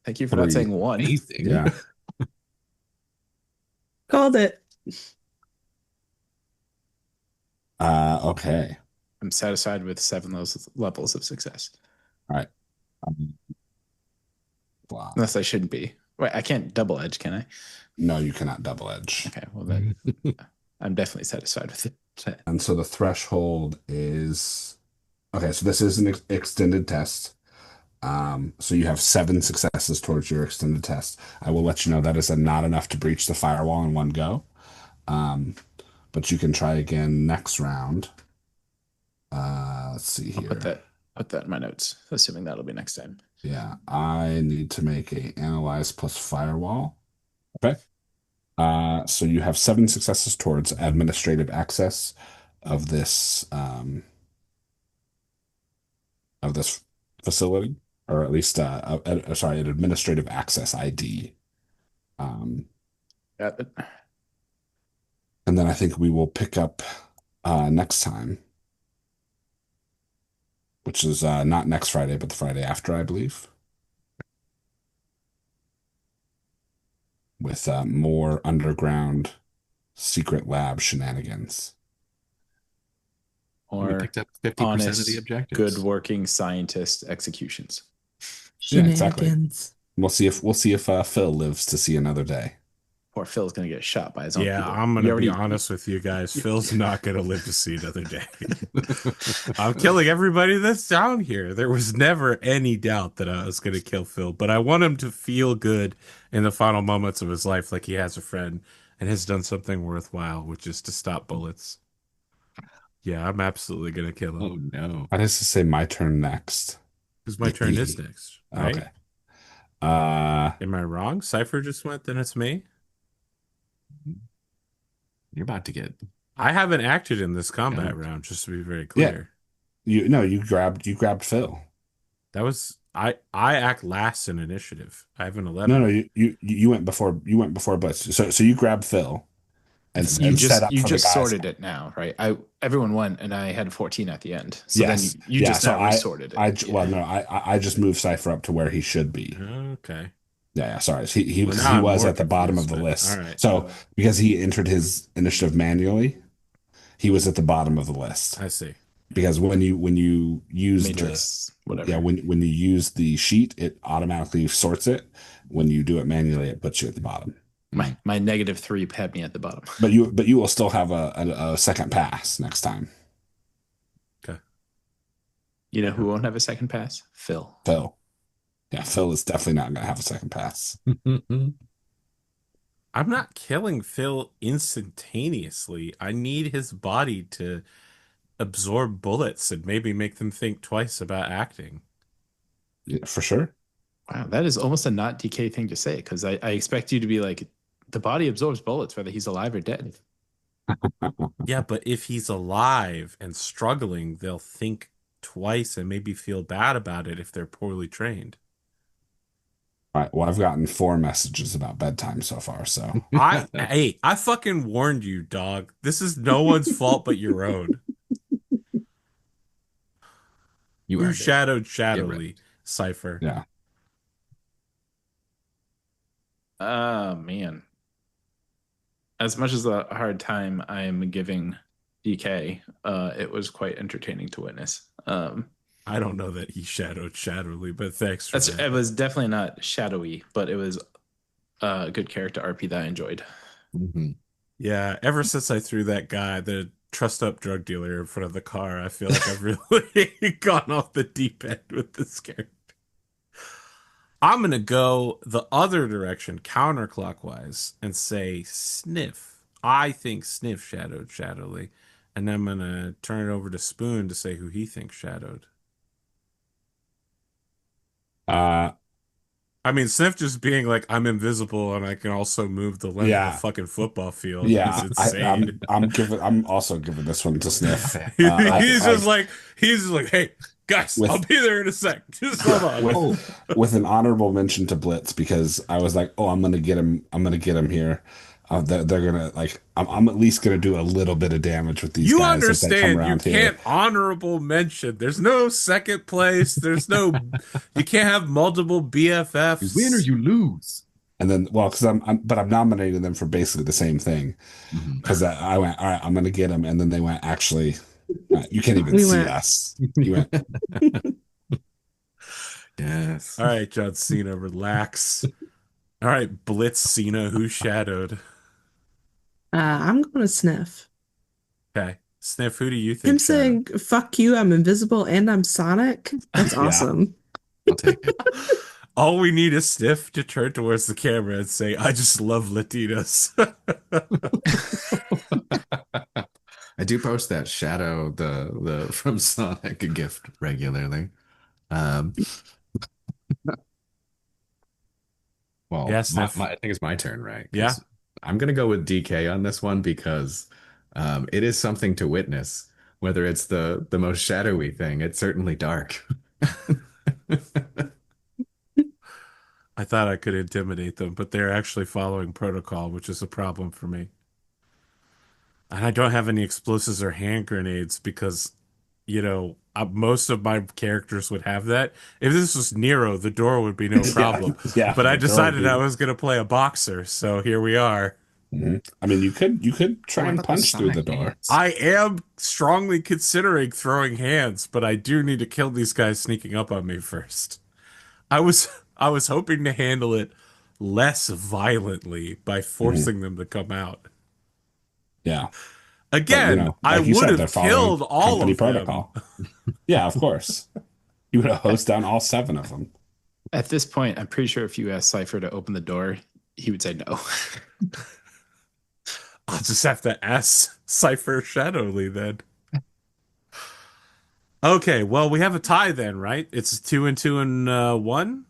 Thank you for not
3.
saying 1.
Amazing.
Yeah.
Called it.
Okay.
I'm satisfied with 7 levels of success.
All right. Wow.
Unless I shouldn't be. Wait, I can't double edge, can I?
No, you cannot double edge.
Okay, well then I'm definitely satisfied with it.
And so the threshold is okay. So this is an extended test. So you have 7 successes towards your extended test. I will let you know that is not enough to breach the firewall in one go. Um, but you can try again next round. Let's see
I'll
here.
put that in my notes, assuming that'll be next time.
Yeah, I need to make a analyze plus firewall. Okay. So you have 7 successes towards administrative access of this facility, or at least sorry, an administrative access ID. Um,
Got it.
and then I think we will pick up next time, which is not next Friday, but the Friday after, I believe. with more underground secret lab shenanigans.
We
Or
picked up 50% of the
honest, good
objectives.
working scientist executions.
Yeah, exactly.
Shenanigans.
We'll see if Phil lives to see another day.
Poor Phil's gonna get shot by his own
Yeah,
people.
I'm
You
gonna be
already
honest with you guys. Phil's not gonna live to see another day. I'm killing everybody that's down here. There was never any doubt that I was gonna kill Phil, but I want him to feel good in the final moments of his life, like he has a friend and has done something worthwhile, which is to stop bullets. Yeah, I'm absolutely gonna kill him
Oh no.
Why does it say my turn next?
because my turn is next, right?
Okay. Uh,
Am I wrong? Cipher just went, then it's me.
You're about to get
I haven't acted in this combat
Jumped.
round, just to be very
yeah.
clear.
You grabbed Phil.
That was I act last in initiative. I have an
No,
11.
no, you went before Blitz. So you grabbed Phil and
It's
you
set
just
up
you
for the
just
guys.
sorted it now, right? Everyone went and I had 14 at the end. So
Yes.
then you
Yeah,
just
so
now resorted it.
well, no, I just moved Cipher up to where he should be.
Okay.
Yeah, sorry. He
Well,
because
now
he
I'm
was
more
at the bottom of
confused,
the
but
list.
all right.
So because he entered his initiative manually, he was at the bottom of the list.
I see.
Because when you use
Matrix, whatever.
when you use the sheet, it automatically sorts it. When you do it manually, it puts you at the bottom.
My -3 had me at the bottom.
But you will still have a second pass next time.
Okay.
You know who won't have a second pass? Phil.
Phil. Yeah, Phil is definitely not going to have a second pass.
I'm not killing Phil instantaneously. I need his body to absorb bullets and maybe make them think twice about acting.
Yeah, for sure.
Wow, that is almost a not DK thing to say because I expect you to be like, the body absorbs bullets whether he's alive or dead.
Yeah, but if he's alive and struggling, they'll think twice and maybe feel bad about it if they're poorly trained.
All right. Well, I've gotten 4 messages about bedtime so far. So
Hey, I fucking warned you, dog. This is no one's fault but your own.
You
Who
earned it.
shadowed
Get
shadowly?
ready.
Cipher.
yeah.
Oh man. As much as a hard time I am giving DK, it was quite entertaining to witness.
I don't know that he shadowed shadowly, but thanks for that.
It was definitely not shadowy, but it was a good character RP that I enjoyed.
Mhm.
Yeah, ever since I threw that guy, the trussed up drug dealer in front of the car, I feel like I've really gone off the deep end with this character. I'm gonna go the other direction, counterclockwise, and say Sniff. I think Sniff shadowed shadowly, and I'm gonna turn it over to Spoon to say who he thinks shadowed.
Uh,
I mean, Sniff just being like, I'm invisible and I can also move the length of
Yeah.
the fucking football field
yeah.
is insane.
I'm also giving this one to Sniff.
He's just like, hey, guys,
With-
I'll be there in a sec. Just hold on.
with an honorable mention to Blitz because I was like, oh, I'm gonna get him. I'm gonna get him here. They're gonna like. I'm at least gonna do a little bit of damage with these
You
guys if they come
understand, you
around here.
can't honorable mention. There's no second place. There's no, you can't have multiple
You
BFFs.
win or you lose.
And then, well, because I'm nominating them for basically the same thing.
Mhm.
Because I went, all right, I'm gonna get him, and then they went, actually, you can't even
We
see
went-
us. You went,
Yes.
All right, John Cena, relax. All right, Blitz Cena, who shadowed?
I'm going to Sniff.
Okay. Sniff, who do you think
Him
shadowed?
saying, fuck you, I'm invisible and I'm Sonic. That's
Yeah.
awesome.
I'll take it.
All we need is Sniff to turn towards the camera and say, I just love Latinos.
I do post that shadow the from Sonic gift regularly. Well,
Yeah, Sniff.
I think it's my turn, right? 'Cause
Yeah.
I'm gonna go with DK on this one because it is something to witness. Whether it's the most shadowy thing, it's certainly dark.
I thought I could intimidate them, but they're actually following protocol, which is a problem for me. And I don't have any explosives or hand grenades because most of my characters would have that. If this was Nero, the door would be no problem.
Yeah,
But I
the door would
decided I
be.
was going to play a boxer, so here we are.
Mhm. I mean, you could try
What
and
about the
punch through the
sonic
door.
hands?
I am strongly considering throwing hands, but I do need to kill these guys sneaking up on me first. I was hoping to handle it less violently by
Mhm.
forcing them to come out.
Yeah, but
Again, I
like you
would
said, they're
have
following
killed all
company
of them.
protocol. Yeah, of course. You would have hosed down all 7 of them.
At this point, I'm pretty sure if you asked Cipher to open the door, he would say no.
I'll just have to ask Cipher shadowly then. Okay, well, we have a tie then, right? It's 2 and 2 and 1.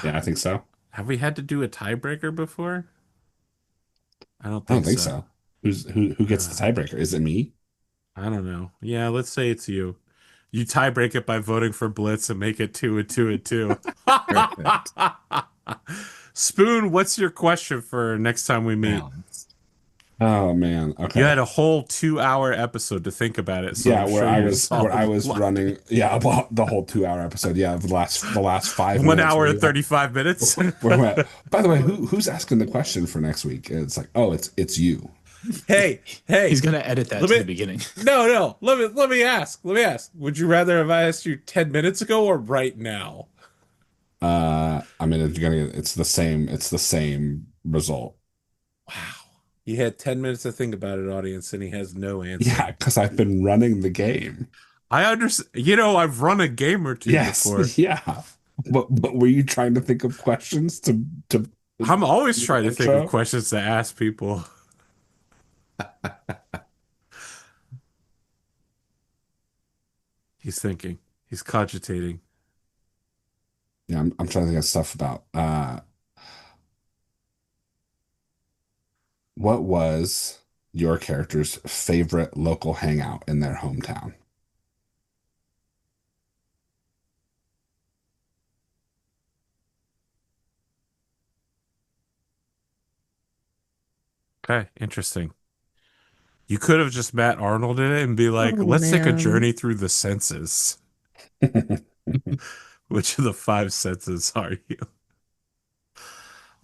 Yeah, I think so.
Have we had to do a tiebreaker before? I don't
I don't
think
think
so.
so. Who gets the
Uh,
tiebreaker? Is it me?
I don't know. Yeah, let's say it's you. You tiebreak it by voting for Blitz and make it 2 and 2 and 2.
Perfect.
Spoon, what's your question for next time we meet?
Balance.
Oh man.
You
Okay.
had a whole 2-hour episode to think about it, so
Yeah,
I'm
where
sure
I
you
was where I
solved
was
a lot.
running. Yeah, about the whole 2-hour episode. Yeah, the last 5
1
minutes.
hour
Where
and
you had,
35 minutes.
where we went, by the way, who's asking the question for next week? And it's like, oh, it's you.
Hey, hey.
He's gonna edit that
Let
to
me-
the beginning.
No. Let me ask. Let me ask. Would you rather have I asked you 10 minutes ago or right now?
I mean, it's the same. It's the same result.
Wow. He had 10 minutes to think about it, audience, and he has no answer.
Yeah, because I've been running the game.
I understand. I've run a game or two
Yes,
before.
yeah. But were you trying to think of questions to
I'm always
do
trying
the
to think of
intro?
questions to ask people. He's thinking. He's cogitating.
Yeah, I'm trying to think of stuff about what was your character's favorite local hangout in their hometown?
Okay, interesting. You could have just Matt Arnold in it and be like,
Oh
let's take a
man.
journey through the senses. Which of the 5 senses are you?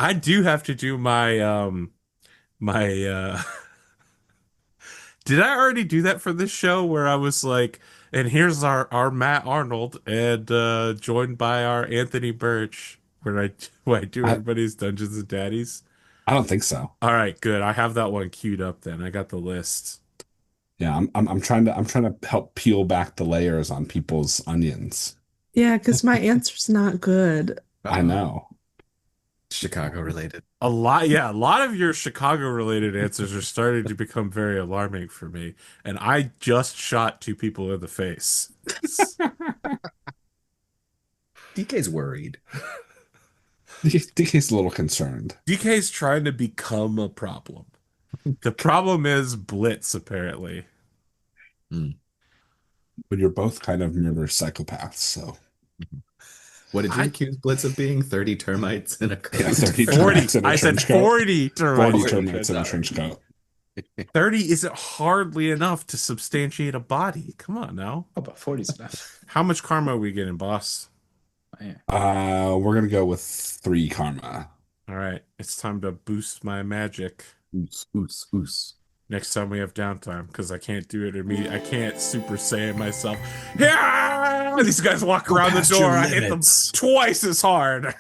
I do have to do my did I already do that for this show where I was like, and here's our Matt Arnold and joined by our Anthony Birch where I do
I
everybody's Dungeons and Daddies.
I don't think so.
All right, good. I have that one queued up then. I got the list.
Yeah, I'm trying to help peel back the layers on people's onions.
Yeah, because my answer's not good.
I
Uh-oh.
know.
Chicago related.
A lot of your Chicago related answers are starting to become very alarming for me. And I just shot 2 people in the face.
DK's worried.
DK's a little concerned.
DK's trying to become a problem. The problem is Blitz, apparently.
But you're both kind of murder psychopaths, so
What did you
I-
accuse Blitz of being? 30 termites in a
yeah,
coat?
30
40.
termites in a
I said
trench coat.
40 termites.
40 termites in a trench coat.
30 isn't hardly enough to substantiate a body. Come on now.
Oh, but 40's enough.
How much karma are we getting, boss?
We're gonna go with 3 karma.
All right, it's time to boost my magic.
Oos, oos, oos.
Next time we have downtime, because I can't do it immediately. I can't Super Saiyan myself. Yeah! These guys walk around the
past
door.
your
I hit them
limits.
twice as hard.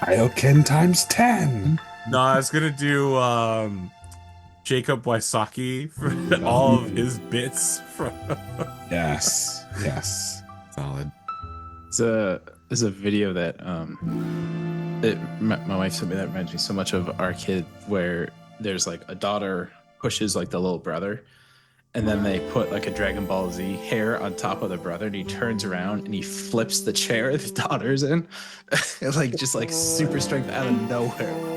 Ioken times 10.
No, I was gonna do Jacob Wysocki for all of his bits from.
Yes. Yes.
Solid.
There's a video that my wife sent me that reminds me so much of our kid, where there's like a daughter pushes like the little brother, and then they put like a Dragon Ball Z hair on top of the brother, and he turns around and he flips the chair the daughter's in, like just like super strength out of nowhere.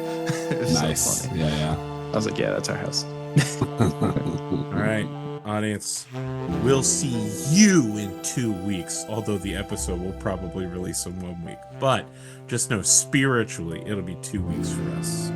It was
Nice.
so funny.
Yeah,
I was like, yeah, that's our house.
yeah.
All right, audience, we'll see you in 2 weeks. Although the episode will probably release in 1 week, but just know spiritually it'll be 2 weeks for us.